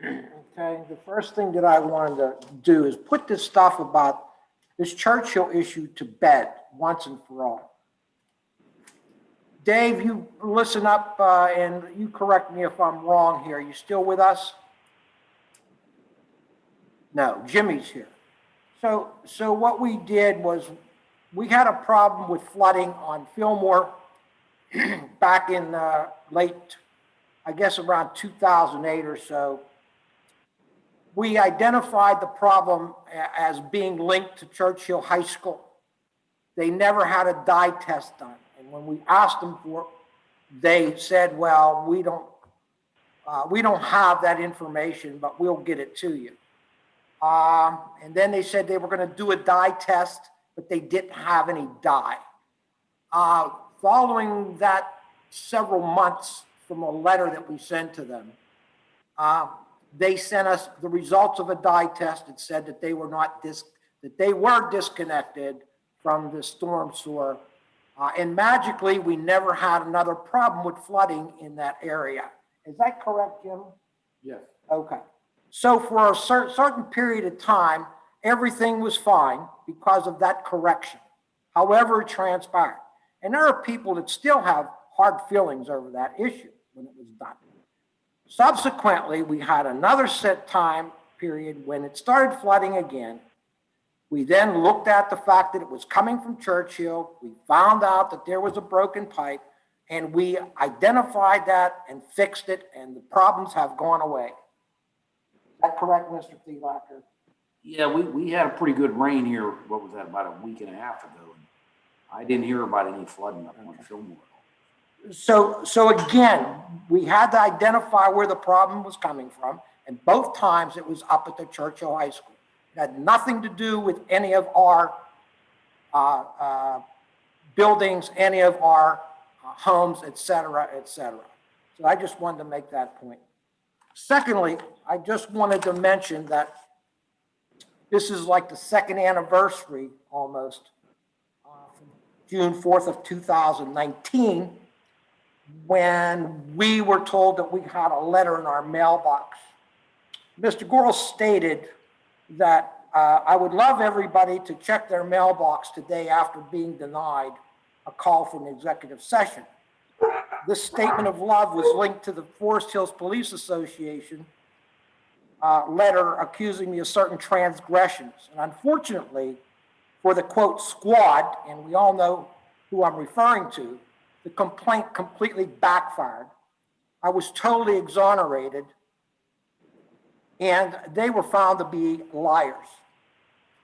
Okay, the first thing that I wanted to do is put this stuff about this Churchill issue to bed once and for all. Dave, you listen up and you correct me if I'm wrong here. You still with us? No, Jimmy's here. So what we did was we had a problem with flooding on Fillmore back in late, I guess around 2008 or so. We identified the problem as being linked to Churchill High School. They never had a dye test done. And when we asked them for it, they said, well, we don't have that information, but we'll get it to you. And then they said they were going to do a dye test, but they didn't have any dye. Following that several months from a letter that we sent to them, they sent us the results of a dye test that said that they were disconnected from the storm sewer. And magically, we never had another problem with flooding in that area. Is that correct, Jim? Yes. Okay. So for a certain period of time, everything was fine because of that correction. However, it transpired. And there are people that still have hard feelings over that issue when it was done. Subsequently, we had another set time period when it started flooding again. We then looked at the fact that it was coming from Churchill. We found out that there was a broken pipe, and we identified that and fixed it, and the problems have gone away. Is that correct, Mr. Thielacker? Yeah, we had a pretty good rain here, what was that, about a week and a half ago. And I didn't hear about any flooding up on Fillmore. So again, we had to identify where the problem was coming from, and both times it was up at the Churchill High School. It had nothing to do with any of our buildings, any of our homes, et cetera, et cetera. So I just wanted to make that point. Secondly, I just wanted to mention that this is like the second anniversary almost, from June 4th of 2019, when we were told that we had a letter in our mailbox. Mr. Gorel stated that I would love everybody to check their mailbox today after being denied a call for an executive session. This statement of love was linked to the Forest Hills Police Association letter accusing me of certain transgressions. And unfortunately, for the quote squad, and we all know who I'm referring to, the complaint completely backfired. I was totally exonerated, and they were found to be liars.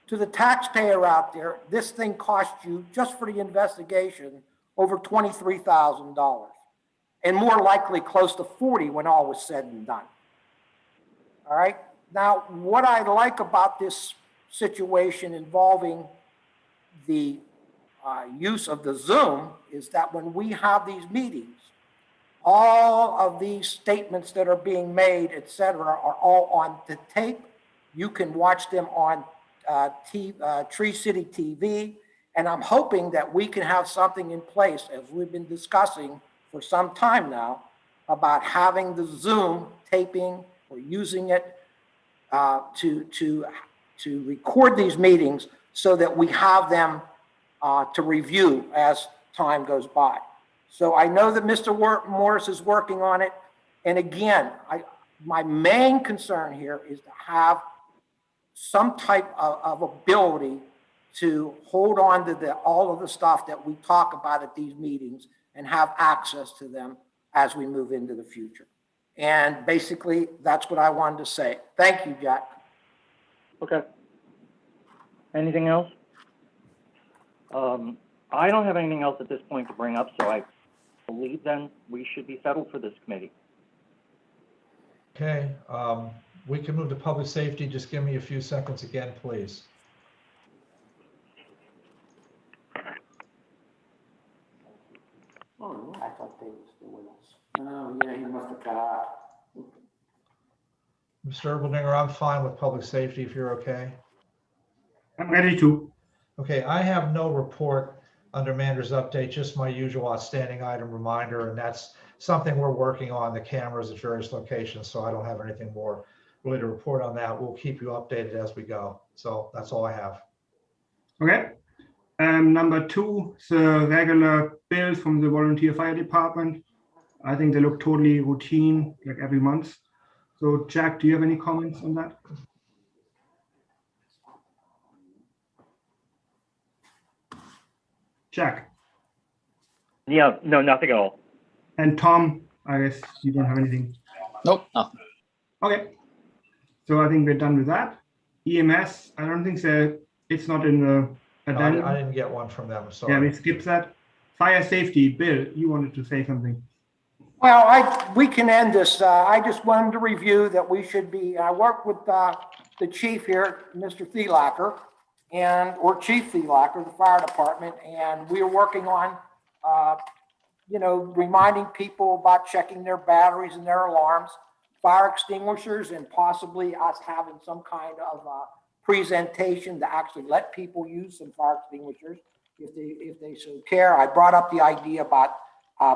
To the taxpayer out there, this thing cost you, just for the investigation, over $23,000, and more likely close to 40 when all was said and done. All right. Now, what I like about this situation involving the use of the Zoom is that when we have these meetings, all of these statements that are being made, et cetera, are all on the tape. You can watch them on Tree City TV. And I'm hoping that we can have something in place, as we've been discussing for some time now, about having the Zoom taping or using it to record these meetings so that we have them to review as time goes by. So I know that Mr. Morris is working on it. And again, my main concern here is to have some type of ability to hold on to all of the stuff that we talk about at these meetings and have access to them as we move into the future. And basically, that's what I wanted to say. Thank you, Jack. Okay. Anything else? I don't have anything else at this point to bring up, so I believe then we should be settled for this committee. Okay, we can move to public safety. Just give me a few seconds again, please. Oh, I thought they were still with us. Oh, yeah, he must have got out. Mr. Erbaldinger, I'm fine with public safety if you're okay. I'm ready to. Okay, I have no report under manager's update, just my usual outstanding item reminder, and that's something we're working on, the cameras at various locations, so I don't have anything more really to report on that. We'll keep you updated as we go. So that's all I have. Okay. Number two, the regular bills from the volunteer fire department. I think they look totally routine, like every month. So Jack, do you have any comments on that? Jack. Yeah, no, nothing at all. And Tom, I guess you don't have anything. Nope, nothing. Okay. So I think we're done with that. EMS, I don't think so. It's not in the No, addendum. I didn't get one from them, Yeah, we sorry. skipped that. Fire safety, Bill, you wanted to say something. Well, we can end this. I just wanted to review that we should be, I worked with the chief here, Mr. Thielacker, or Chief Thielak, or the fire department, and we are working on, reminding people about checking their batteries and their alarms, fire extinguishers, and possibly us having some kind of presentation to actually let people use some fire extinguishers if they so care. I brought up the idea about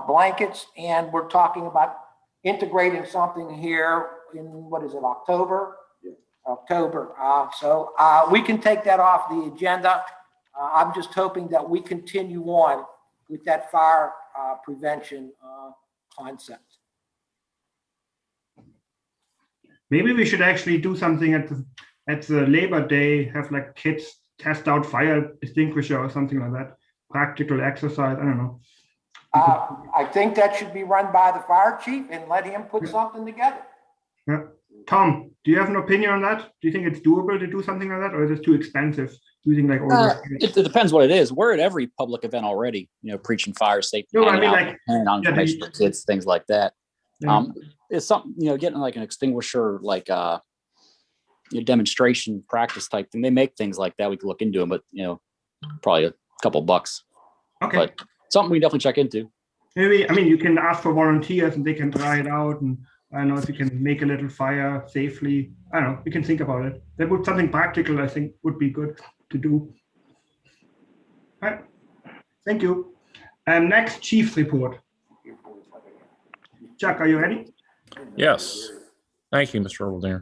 blankets, and we're talking about integrating something here in, what is it, October? Yeah. October. So we can take that off the agenda. I'm just hoping that we continue on with that fire prevention concept. Maybe we should actually do something at the Labor Day, have like kids test out fire extinguisher or something like that. Practical exercise, I don't know. I think that should be run by the fire chief and let him put something together. Yeah. Tom, do you have an opinion on that? Do you think it's doable to do something like that, or is it too expensive using like it depends what it is. We're at every public event already, preaching fire safety, no, I mean, handing out information to kids, things like that. Yeah. It's something, getting like an extinguisher, like demonstration practice type thing. They make things like that. We could look into them, but probably a couple bucks. Okay. But something we definitely check into. Maybe, I mean, you can ask for volunteers and they can try it out, and I don't know if you can make a little fire safely. I don't know. We can think about it. That would something practical, I think, would be good to do. All right. Thank you. Next, Chief's report. Chuck, are you ready? Yes. Thank you, Mr. Overdeer.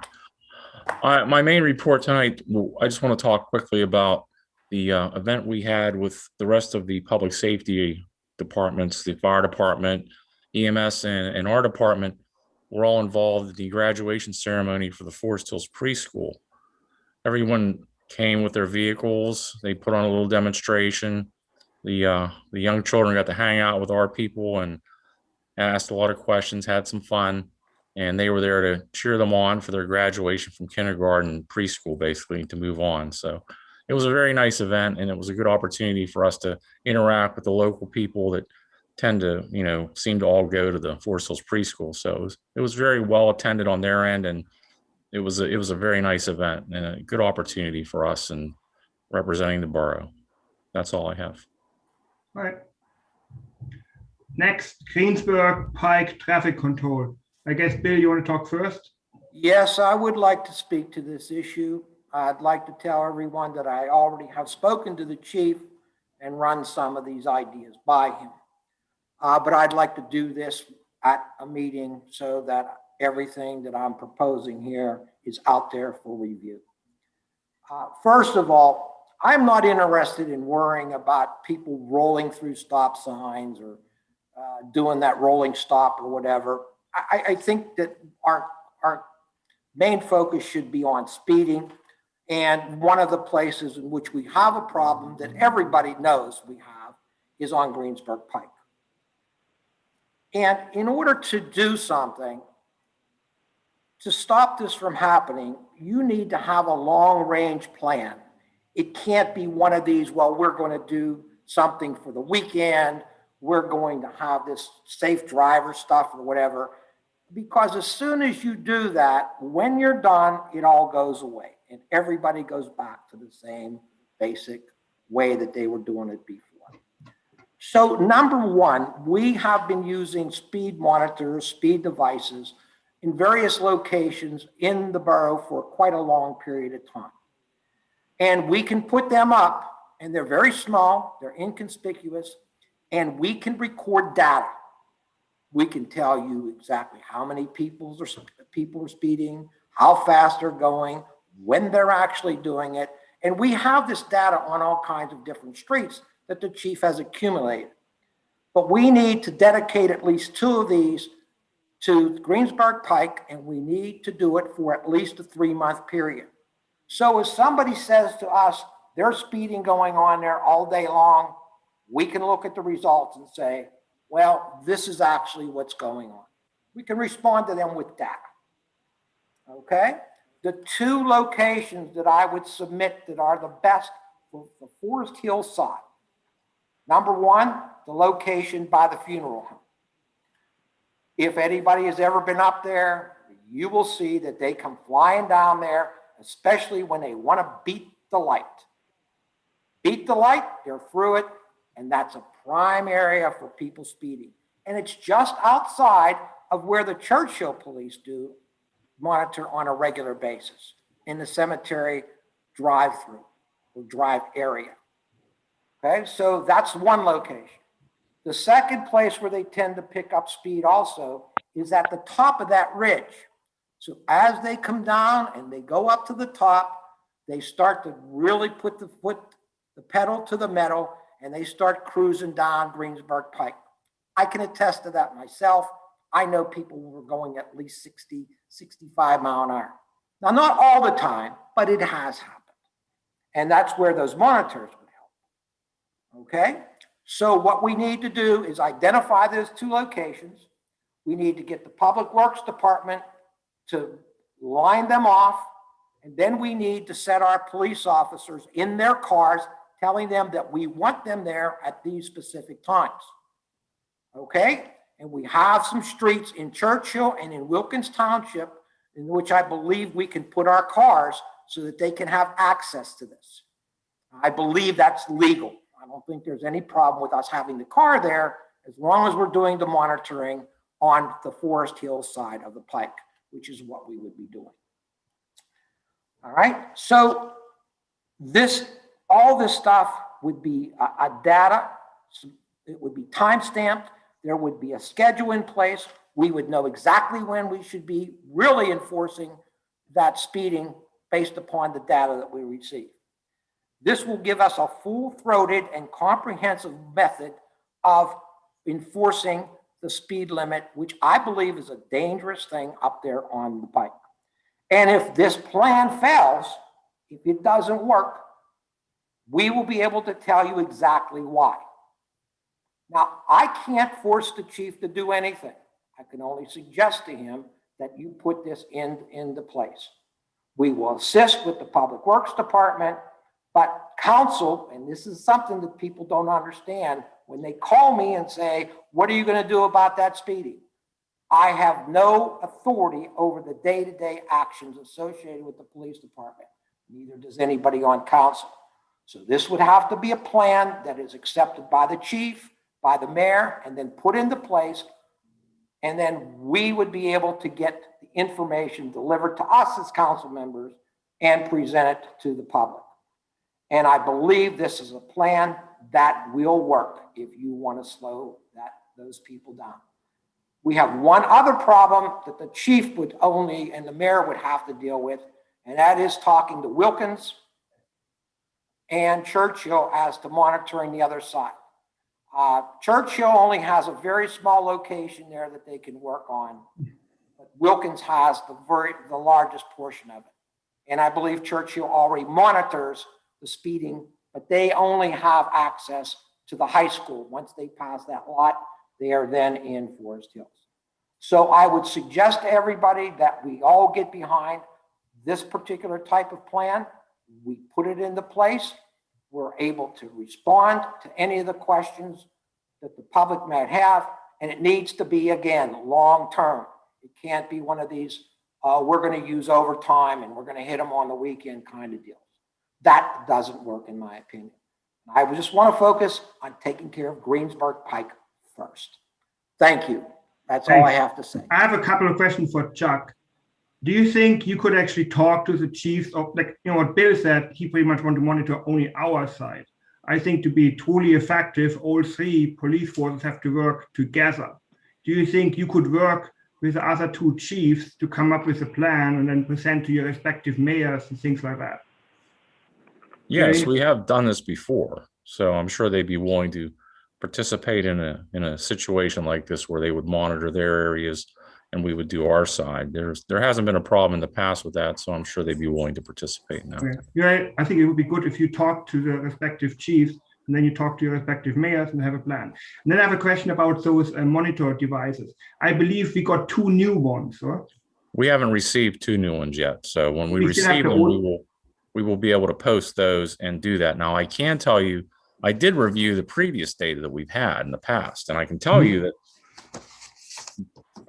My main report tonight, I just want to talk quickly about the event we had with the rest of the public safety departments, the fire department, EMS, and our department. We're all involved in the graduation ceremony for the Forest Hills Preschool. Everyone came with their vehicles. They put on a little demonstration. The young children got to hang out with our people and asked a lot of questions, had some fun, and they were there to cheer them on for their graduation from kindergarten and preschool, basically, to move on. So it was a very nice event, and it was a good opportunity for us to interact with the local people that tend to, seem to all go to the Forest Hills Preschool. So it was very well attended on their end, and it was a very nice event and a good opportunity for us and representing the borough. That's all I have. All right. Next, Greensburg Pike traffic control. I guess, Bill, you want to talk first? Yes, I would like to speak to this issue. I'd like to tell everyone that I already have spoken to the chief and run some of these ideas by him. But I'd like to do this at a meeting so that everything that I'm proposing here is out there for review. First of all, I'm not interested in worrying about people rolling through stop signs or doing that rolling stop or whatever. I think that our main focus should be on speeding. And one of the places in which we have a problem that everybody knows we have is on Greensburg Pike. And in order to do something to stop this from happening, you need to have a long-range plan. It can't be one of these, well, we're going to do something for the weekend, we're going to have this safe driver stuff or whatever, because as soon as you do that, when you're done, it all goes away and everybody goes back to the same basic way that they were doing it before. So number one, we have been using speed monitors, speed devices in various locations in the borough for quite a long period of time. And we can put them up, and they're very small, they're inconspicuous, and we can record data. We can tell you exactly how many people are speeding, how fast they're going, when they're actually doing it. And we have this data on all kinds of different streets that the chief has accumulated. But we need to dedicate at least 2 of these to Greensburg Pike, and we need to do it for at least a 3-month period. So if somebody says to us, there's speeding going on there all day long, we can look at the results and say, well, this is actually what's going on. We can respond to them with data. Okay? The 2 locations that I would submit that are the best for the Forest Hills side. Number 1, the location by the funeral home. If anybody has ever been up there, you will see that they come flying down there, especially when they want to beat the light. beat the light, they're through it, and that's a prime area for people speeding. And it's just outside of where the Churchill police do monitor on a regular basis in the cemetery drive-through or drive area. Okay, so that's one location. The second place where they tend to pick up speed also is at the top of that ridge. So as they come down and they go up to the top, they start to really put the pedal to the metal, and they start cruising down Greensburg Pike. I can attest to that myself. I know people who were going at least 60, 65 mile an hour. Now, not all the time, but it has happened. And that's where those monitors would help. Okay? So what we need to do is identify those two locations. We need to get the Public Works Department to line them off. And then we need to set our police officers in their cars, telling them that we want them there at these specific times. Okay? And we have some streets in Churchill and in Wilkins Township in which I believe we can put our cars so that they can have access to this. I believe that's legal. I don't think there's any problem with us having the car there as long as we're doing the monitoring on the Forest Hills side of the Pike, which is what we would be doing. All right, so all this stuff would be a data. It would be time-stamped. There would be a schedule in place. We would know exactly when we should be really enforcing that speeding based upon the data that we receive. This will give us a full-throated and comprehensive method of enforcing the speed limit, which I believe is a dangerous thing up there on the Pike. And if this plan fails, if it doesn't work, we will be able to tell you exactly why. Now, I can't force the chief to do anything. I can only suggest to him that you put this into place. We will assist with the Public Works Department, but council, and this is something that people don't understand, when they call me and say, what are you going to do about that speeding? I have no authority over the day-to-day actions associated with the police department. Neither does anybody on council. So this would have to be a plan that is accepted by the chief, by the mayor, and then put into place. And then we would be able to get the information delivered to us as council members and present it to the public. And I believe this is a plan that will work if you want to slow those people down. We have one other problem that the chief would only, and the mayor would have to deal with, and that is talking to Wilkins and Churchill as to monitoring the other side. Churchill only has a very small location there that they can work on, but Wilkins has the largest portion of it. And I believe Churchill already monitors the speeding, but they only have access to the high school. Once they pass that lot, they are then in Forest Hills. So I would suggest to everybody that we all get behind this particular type of plan. We put it into place. We're able to respond to any of the questions that the public might have. And it needs to be, again, long-term. It can't be one of these, we're going to use overtime and we're going to hit them on the weekend kind of deals. That doesn't work, in my opinion. I just want to focus on taking care of Greensburg Pike first. Thank you. That's all I have to say. I have a couple of questions for Chuck. Do you think you could actually talk to the chiefs of, like, you know, what Bill said, he pretty much want to monitor only our side. I think to be truly effective, all three police forces have to work together. Do you think you could work with the other two chiefs to come up with a plan and then present to your respective mayors and things like that? Yes, we have done this before, so I'm sure they'd be willing to participate in a situation like this where they would monitor their areas and we would do our side. There hasn't been a problem in the past with that, so I'm sure they'd be willing to participate now. Yeah, I think it would be good if you talk to the respective chiefs and then you talk to your respective mayors and have a plan. And then I have a question about those monitor devices. I believe we got 2 new ones, right? We haven't received 2 new ones yet, so when we receive them, we will be able to post those and do that. Now, I can tell you, I did review the previous data that we've had in the past, and I can tell you that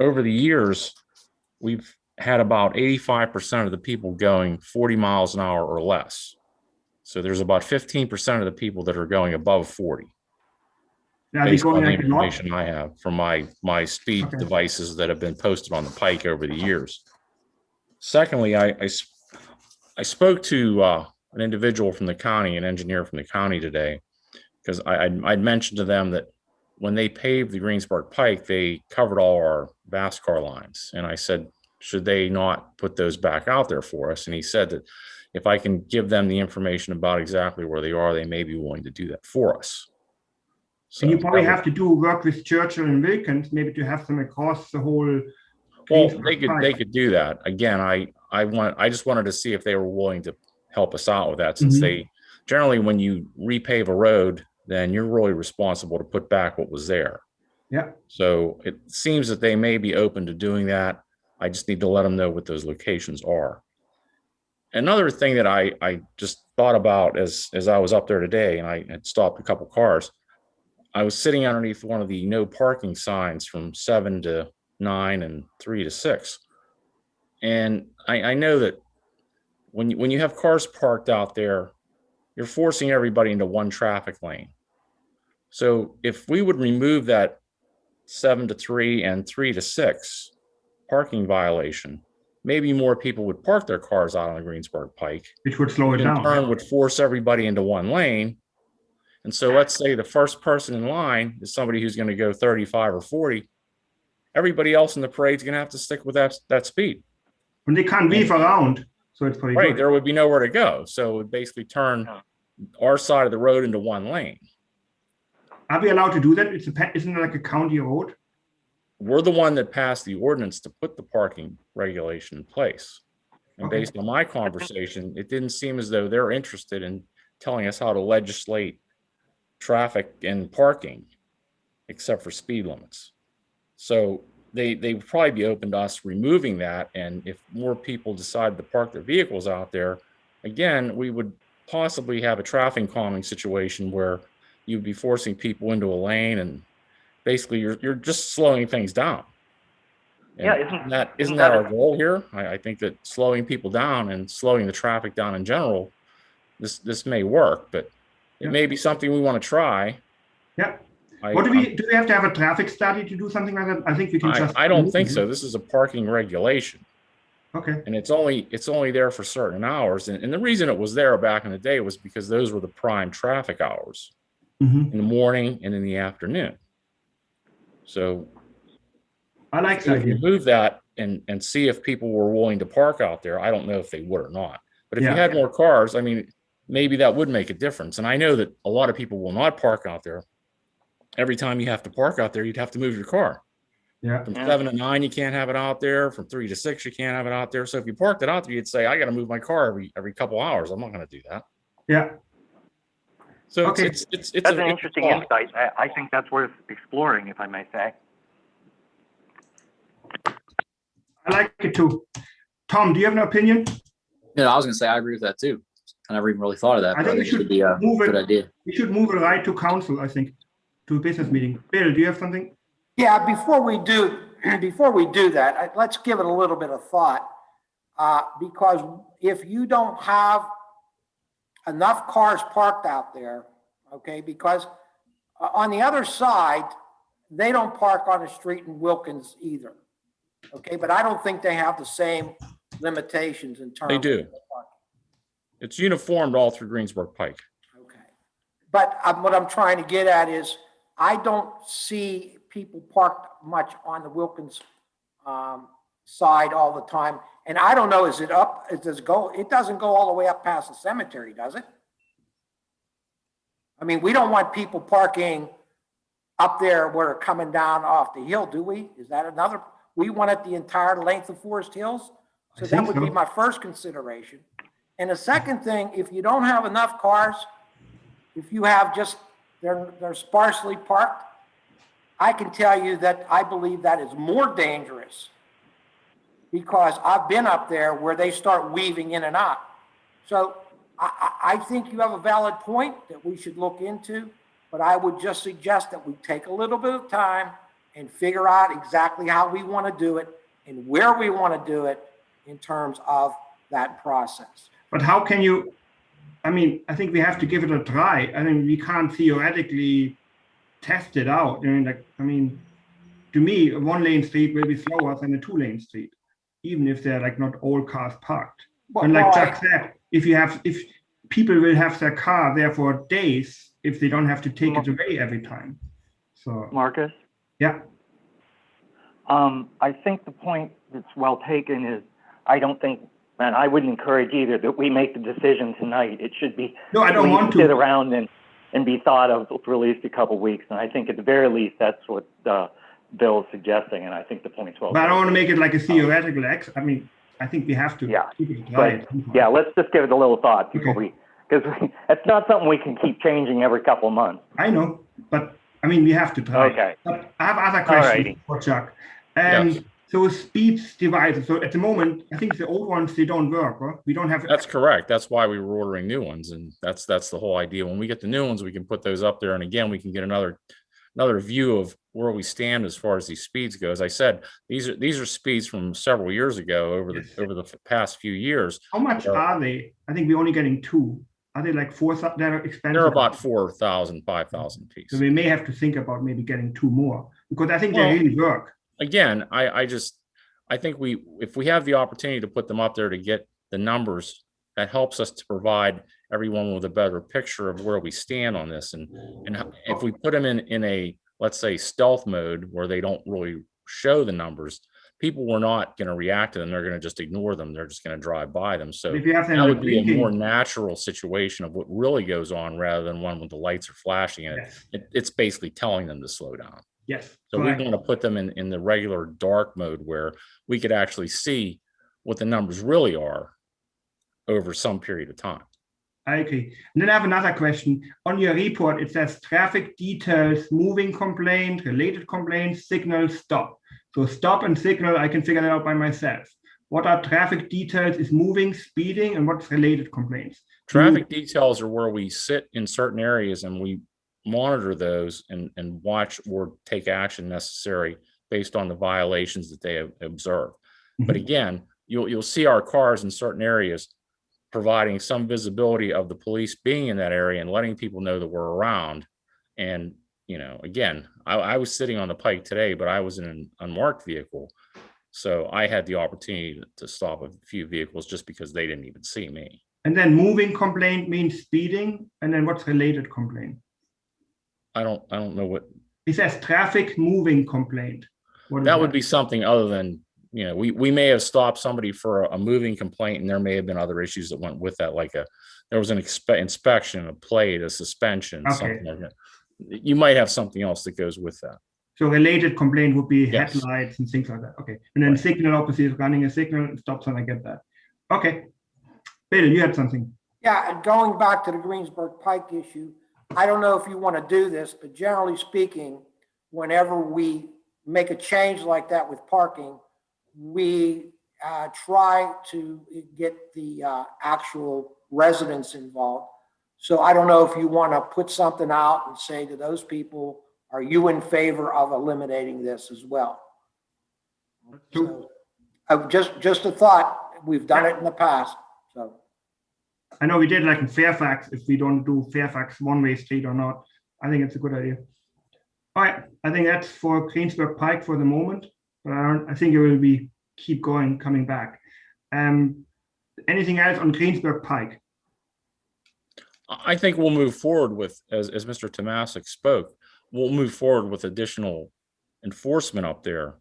over the years, we've had about 85% of the people going 40 miles an hour or less. So there's about 15% of the people that are going above 40. Are they Based on going the like a lot? information I have from my speed Okay. devices that have been posted on the Pike over the years. Secondly, I spoke to an individual from the county, an engineer from the county today, because I'd mentioned to them that when they paved the Greensburg Pike, they covered all our VASCAR lines. And I said, should they not put those back out there for us? And he said that if I can give them the information about exactly where they are, they may be willing to do that for us. So And you probably that have to do work with Churchill and Wilkins, maybe to have them across the whole. Well, Greensburg they Pike. could do that. Again, I just wanted to see if they were willing to help us out with that, since they generally, when you repave a road, then you're really responsible to put back what was there. Yeah. So it seems that they may be open to doing that. I just need to let them know what those locations are. Another thing that I just thought about as I was up there today, and I had stopped a couple cars, I was sitting underneath one of the no parking signs from 7 to 9 and 3 to 6. And I know that when you have cars parked out there, you're forcing everybody into one traffic lane. So if we would remove that 7 to 3 and 3 to 6 parking violation, maybe more people would park their cars out on the Greensburg Pike, which would slow it in down. turn would force everybody into one lane. And so let's say the first person in line is somebody who's going to go 35 or 40. Everybody else in the parade is going to have to stick with that speed. And they can't weave around, so it's pretty Right, good. there would be nowhere to go. So it would basically turn our side of the road into one lane. Are we allowed to do that? Isn't it like a county road? We're the one that passed the ordinance to put the parking regulation in place. And Okay. based on my conversation, it didn't seem as though they're interested in telling us how to legislate traffic and parking, except for speed limits. So they would probably be open to us removing that. And if more people decided to park their vehicles out there, again, we would possibly have a traffic calming situation where you'd be forcing people into a lane, and basically you're just slowing things down. And Yeah, isn't that our goal here? I think that slowing people down and slowing the traffic down in general, this may work, but it may be something we want to try. Yeah. Do we have to have a traffic study to do something like that? I think we can just. I don't think so. This is a parking regulation. Okay. And it's only there for certain hours. And the reason it was there back in the day was because those were the prime traffic hours in the morning and in the afternoon. So I like that. Remove that and see if people were willing to park out there. I don't know if they would or not. But if you had more cars, I mean, maybe that would make a difference. And I know that a lot of people will not park out there. Every time you have to park out there, you'd have to move your car. Yeah. From 7 to 9, you can't have it out there. From 3 to 6, you can't have it out there. So if you parked it out there, you'd say, I got to move my car every couple hours. I'm not going to do that. Yeah. So Okay. it's That's an interesting insight. I think that's worth exploring, if I may say. I like it too. Tom, do you have an opinion? Yeah, I was gonna say I agree with that too. I never even really thought of that. I But think we it should would be a move good it. idea. We should move it right to council, I think, to a business meeting. Bill, do you have something? Yeah, before we do that, let's give it a little bit of thought. Because if you don't have enough cars parked out there, okay, because on the other side, they don't park on the street in Wilkins either. Okay, but I don't think they have the same limitations in terms. They do. It's uniformed all through Greensburg Pike. Okay. But what I'm trying to get at is, I don't see people parked much on the Wilkins side all the time. And I don't know, is it up, it doesn't go all the way up past the cemetery, does it? I mean, we don't want people parking up there where they're coming down off the hill, do we? Is that another, we want it the entire length of Forest Hills? So that would be my first consideration. And the second thing, if you don't have enough cars, if you have just, they're sparsely parked, I can tell you that I believe that is more dangerous, because I've been up there where they start weaving in and out. So I think you have a valid point that we should look into, but I would just suggest that we take a little bit of time and figure out exactly how we want to do it and where we want to do it in terms of that process. But how can you I mean, I think we have to give it a try. I mean, we can't theoretically test it out. I mean, to me, a 1-lane street will be slower than a 2-lane street, even if they're like not all cars parked. And like Chuck said, if people will have their car there for days, if they don't have to take it away every time. So, Marcus? yeah. I think the point that's well taken is, I don't think, and I wouldn't encourage either, that we make the decision tonight. It should be, no, I don't want to sit around and be thought of for at least a couple weeks. And I think at the very least, that's what Bill is suggesting. And I think the point's well But I taken. don't want to make it like a theoretical I mean, I think we have to keep it right. Yeah, let's just give it a little thought before because it's not something we can keep changing every couple of months. I know, but I mean, we have to try. Okay. But I have other questions for Chuck. Yes. So speeds devices. So at the moment, I think the old ones, they don't work. Huh? We don't have. That's correct. That's why we were ordering new ones, and that's the whole idea. When we get the new ones, we can put those up there, and again, we can get another view of where we stand as far as these speeds go. As I said, these are speeds from several years ago over the past few years. How much are they? I think we're only getting 2. Are they like 4,000? They're expensive. They're about 4,000, 5,000 piece. So we may have to think about maybe getting 2 more because I think they really work. Again, I think if we have the opportunity to put them up there to get the numbers, that helps us to provide everyone with a better picture of where we stand on this. And if we put them in a, let's say, stealth mode where they don't really show the numbers, people were not going to react to them. They're going to just ignore them. They're just going to drive by them. So that would be a more natural situation of what really goes on rather than one with the lights are flashing and it's basically telling them to slow down. Yes. So we want to put them in the regular dark mode where we could actually see what the numbers really are over some period of time. I agree. And then I have another question. On your report, it says traffic details, moving complaint, related complaints, signal, stop. So stop and signal, I can figure that out by myself. What are traffic details is moving, speeding, and what's related complaints? Traffic details are where we sit in certain areas and we monitor those and watch or take action necessary based on the violations that they have observed. But again, you'll see our cars in certain areas providing some visibility of the police being in that area and letting people know that we're around. And, again, I was sitting on the Pike today, but I was in an unmarked vehicle. So I had the opportunity to stop a few vehicles just because they didn't even see me. And then moving complaint means speeding. And then what's related complaint? I don't know what. It says traffic moving complaint. That would be something other than, we may have stopped somebody for a moving complaint and there may have been other issues that went with that. Like there was an inspection, a plate, a suspension, something like that. You might have something else that goes with that. So related complaint would be headlights and things like that. Okay. And then signal obviously is running a signal and stops and I get that. Okay. Bill, you had something. Yeah, and going back to the Greensburg Pike issue, I don't know if you want to do this, but generally speaking, whenever we make a change like that with parking, we try to get the actual residents involved. So I don't know if you want to put something out and say to those people, are you in favor of eliminating this as well? So, just a thought. We've done it in the past. So I know we did like in Fairfax, if we don't do Fairfax one-way street or not. I think it's a good idea. All right, I think that's for Greensburg Pike for the moment. I think it will be keep going, coming back. Anything else on Greensburg Pike? I think we'll move forward with, as Mr. Tomasic spoke, we'll move forward with additional enforcement up there.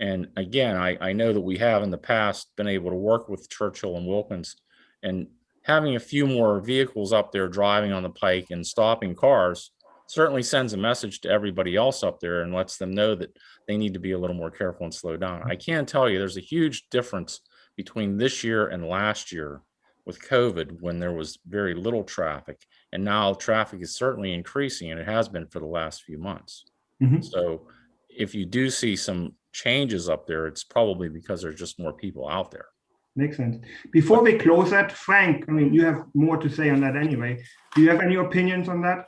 And again, I know that we have in the past been able to work with Churchill and Wilkins, and having a few more vehicles up there driving on the Pike and stopping cars certainly sends a message to everybody else up there and lets them know that they need to be a little more careful and slow down. I can tell you there's a huge difference between this year and last year with COVID, when there was very little traffic, and now traffic is certainly increasing, and it has been for the last few months. So if you do see some changes up there, it's probably because there's just more people out there. Makes sense. Before we close that, Frank, I mean, you have more to say on that anyway. Do you have any opinions on that?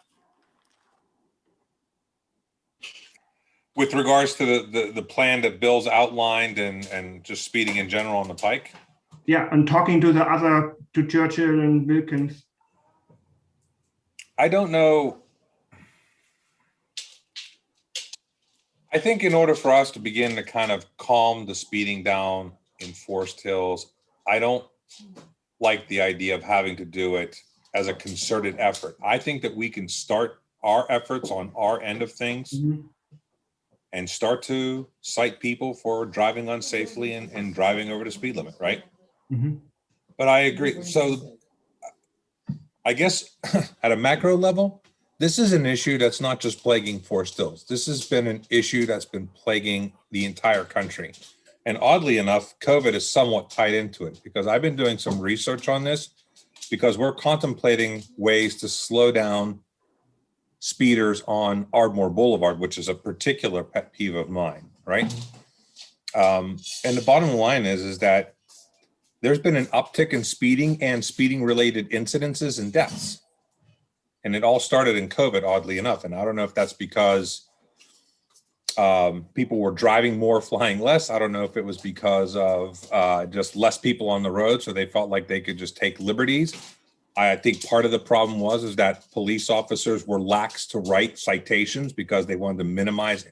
With regards to the plan that Bill's outlined and just speeding in general on the Pike? Yeah, and talking to the other, to Churchill and Wilkins. I don't know. I think in order for us to begin to kind of calm the speeding down in Forest Hills, I don't like the idea of having to do it as a concerted effort. I think that we can start our efforts on our end of things and start to cite people for driving unsafely and driving over the speed limit, right? But I agree. So I guess at a macro level, this is an issue that's not just plaguing Forest Hills. This has been an issue that's been plaguing the entire country. And oddly enough, COVID is somewhat tied into it because I've been doing some research on this because we're contemplating ways to slow down speeders on Ardmore Boulevard, which is a particular pet peeve of mine, right? And the bottom line is that there's been an uptick in speeding and speeding related incidences and deaths. And it all started in COVID, oddly enough. And I don't know if that's because people were driving more, flying less. I don't know if it was because of just less people on the road, so they felt like they could just take liberties. I think part of the problem is that police officers were lax to write citations because they wanted to minimize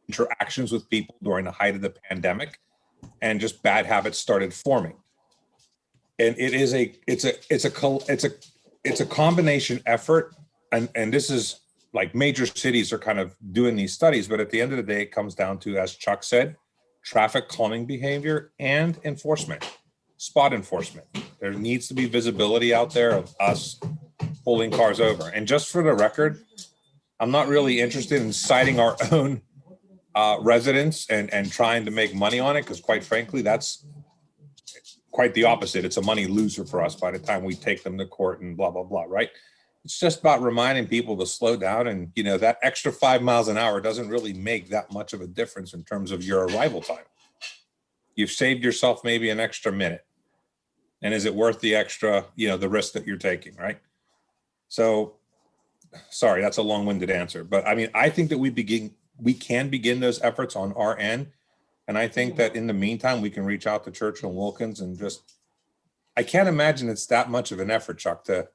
interactions with people during the height of the pandemic, and just bad habits started forming. And it's a combination effort, and this is like major cities are kind of doing these studies, but at the end of the day, it comes down to, as Chuck said, traffic calming behavior and enforcement, spot enforcement. There needs to be visibility out there of us pulling cars over. And just for the record, I'm not really interested in citing our own residents and trying to make money on it, because quite frankly, that's quite the opposite. It's a money loser for us by the time we take them to court and blah, blah, blah, right? It's just about reminding people to slow down, and that extra 5 miles an hour doesn't really make that much of a difference in terms of your arrival time. You've saved yourself maybe an extra minute. And is it worth the extra, the risk that you're taking, right? So, sorry, that's a long-winded answer. But I mean, I think that we can begin those efforts on our end. And I think that in the meantime, we can reach out to Churchill and Wilkins and I can't imagine it's that much of an effort, Chuck, to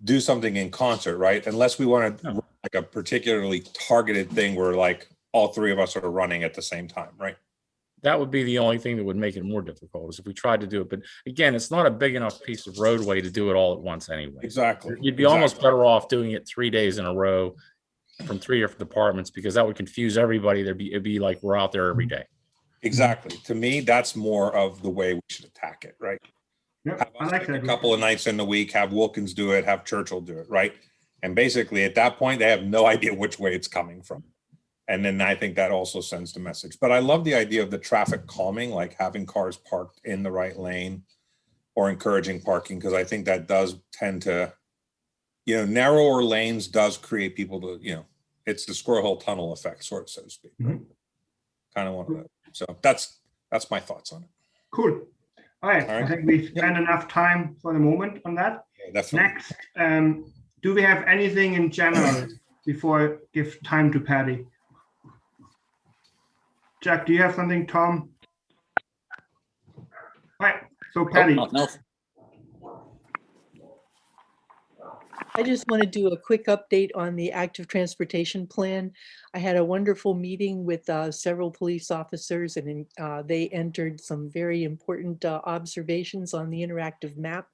do something in concert, right? Unless we want to like a particularly targeted thing where like all three of us are running at the same time, right? That would be the only thing that would make it more difficult, is if we tried to do it. But again, it's not a big enough piece of roadway to do it all at once anyway. Exactly. You'd be almost better off doing it 3 days in a row from 3 different departments, because that would confuse everybody. It'd be like we're out there every day. Exactly. To me, that's more of the way we should attack it, right? Yeah, Have I us like take that. a couple of nights in the week, have Wilkins do it, have Churchill do it, right? And basically at that point, they have no idea which way it's coming from. And then I think that also sends the message. But I love the idea of the traffic calming, like having cars parked in the right lane or encouraging parking, because I think that does tend to, narrower lanes does create people to, it's the squirrel hole tunnel effect, so to speak. Right? Kind of one of those. So that's my thoughts on it. Cool. All right. I think we've spent enough time for the moment on that. Yeah, definitely. Next, do we have anything in general before I give time to Patty? Jack, do you have something, Tom? All right. So Patty. No. I just want to do a quick update on the active transportation plan. I had a wonderful meeting with several police officers, and they entered some very important observations on the interactive map.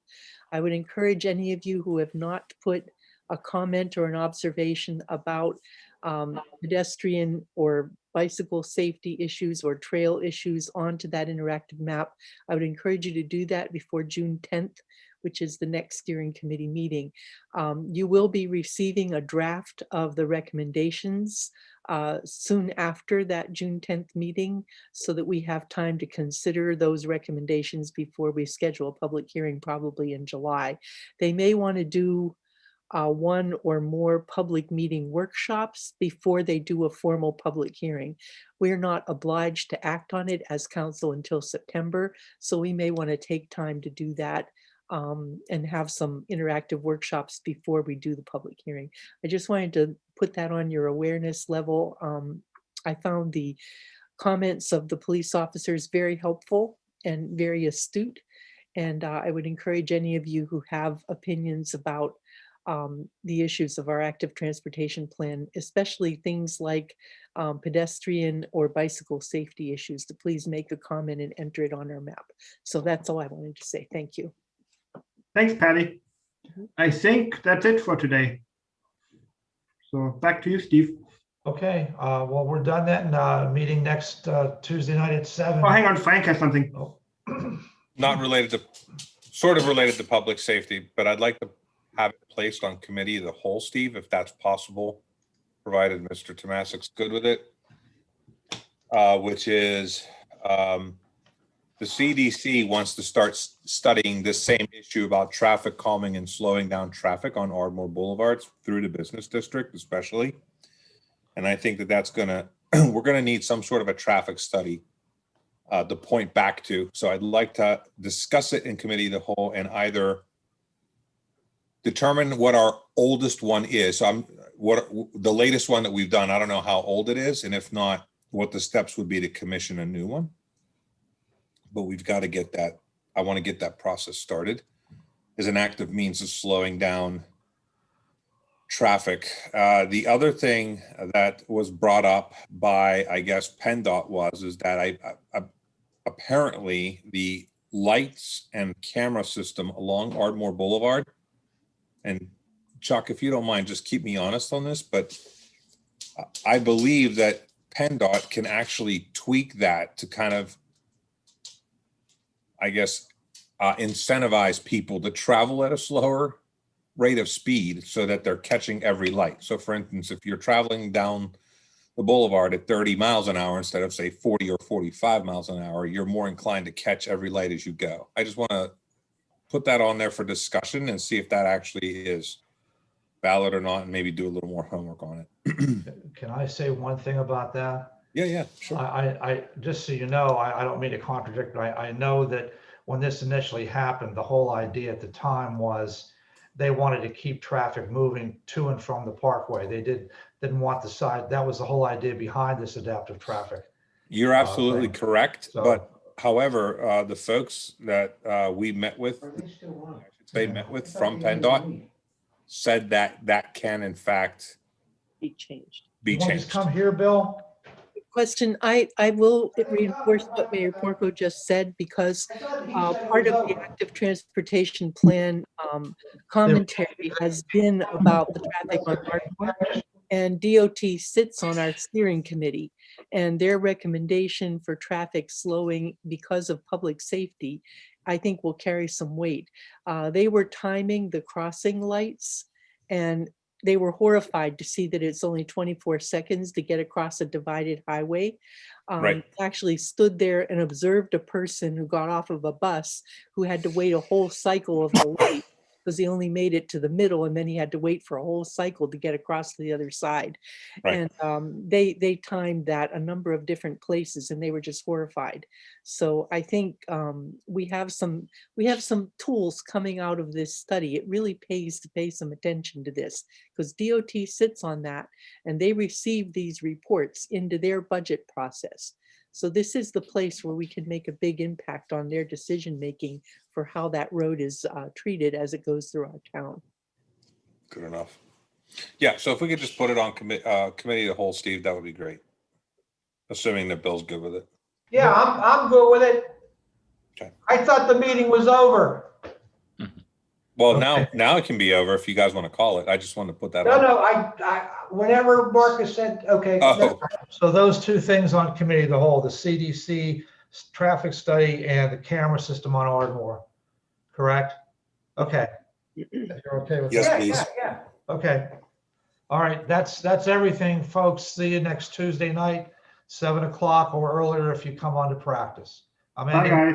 I would encourage any of you who have not put a comment or an observation about pedestrian or bicycle safety issues or trail issues onto that interactive map. I would encourage you to do that before June 10th, which is the next steering committee meeting. You will be receiving a draft of the recommendations soon after that June 10th meeting, so that we have time to consider those recommendations before we schedule a public hearing, probably in July. They may want to do one or more public meeting workshops before they do a formal public hearing. We're not obliged to act on it as council until September, so we may want to take time to do that and have some interactive workshops before we do the public hearing. I just wanted to put that on your awareness level. I found the comments of the police officers very helpful and very astute. And I would encourage any of you who have opinions about the issues of our active transportation plan, especially things like pedestrian or bicycle safety issues, to please make a comment and enter it on our map. So that's all I wanted to say. Thank you. Thanks, Patty. I think that's it for today. So back to you, Steve. Okay, well, we're done then. Meeting next Tuesday night at 7. Oh, hang on, Frank has something. Oh. Not related to, sort of related to public safety, but I'd like to have it placed on committee of the whole, Steve, if that's possible, provided Mr. Tomasik's good with it. Which is the CDC wants to start studying this same issue about traffic calming and slowing down traffic on Ardmore Boulevards through the business district, especially. And I think that that's gonna, we're gonna need some sort of a traffic study to point back to. So I'd like to discuss it in committee of the whole and either determine what our oldest one is. So what the latest one that we've done, I don't know how old it is, and if not, what the steps would be to commission a new one. But we've got to get that, I want to get that process started as an active means of slowing down traffic. The other thing that was brought up by, I guess, PennDOT is that I apparently the lights and camera system along Ardmore Boulevard, and Chuck, if you don't mind, just keep me honest on this, but I believe that PennDOT can actually tweak that to kind of, I guess, incentivize people to travel at a slower rate of speed so that they're catching every light. So for instance, if you're traveling down the boulevard at 30 miles an hour instead of say 40 or 45 miles an hour, you're more inclined to catch every light as you go. I just want to put that on there for discussion and see if that actually is valid or not, and maybe do a little more homework on it. Can I say one thing about that? Yeah, sure. I just so you know, I don't mean to contradict, but I know that when this initially happened, the whole idea at the time was they wanted to keep traffic moving to and from the parkway. They didn't want the side. That was the whole idea behind this adaptive traffic. You're absolutely correct. So- But however, the folks that we met with, they met with from PennDOT said that that can in fact Be changed. be You want to changed. just come here, Bill? Question, I will reinforce what Mayor Porco just said, because part of the active transportation plan commentary has been about the traffic on Ardmore, and DOT sits on our steering committee, and their recommendation for traffic slowing because of public safety, I think will carry some weight. They were timing the crossing lights, and they were horrified to see that it's only 24 seconds to get across a divided highway. Right. Actually stood there and observed a person who got off of a bus who had to wait a whole cycle of the light because he only made it to the middle, and then he had to wait for a whole cycle to get across to the other side. Right. And they timed that a number of different places, and they were just horrified. So I think we have some tools coming out of this study. It really pays to pay some attention to this, because DOT sits on that, and they receive these reports into their budget process. So this is the place where we can make a big impact on their decision-making for how that road is treated as it goes through our town. Good enough. Yeah, so if we could just put it on committee of the whole, Steve, that would be great. Assuming that Bill's good with it. Yeah, I'm good with it. Okay. I thought the meeting was over. Well, Okay. now it can be over if you guys want to call it. I just wanted to put that No, on. no, whenever Marcus said, okay. Oh, So those two things on committee of the whole, the CDC traffic study and the camera system on Ardmore, correct? Okay. You're okay with Yes, that? please. Yeah. Okay. All right, that's everything, folks. See you next Tuesday night, 7 o'clock or earlier if you come on to practice. I'm Bye, ending. guys.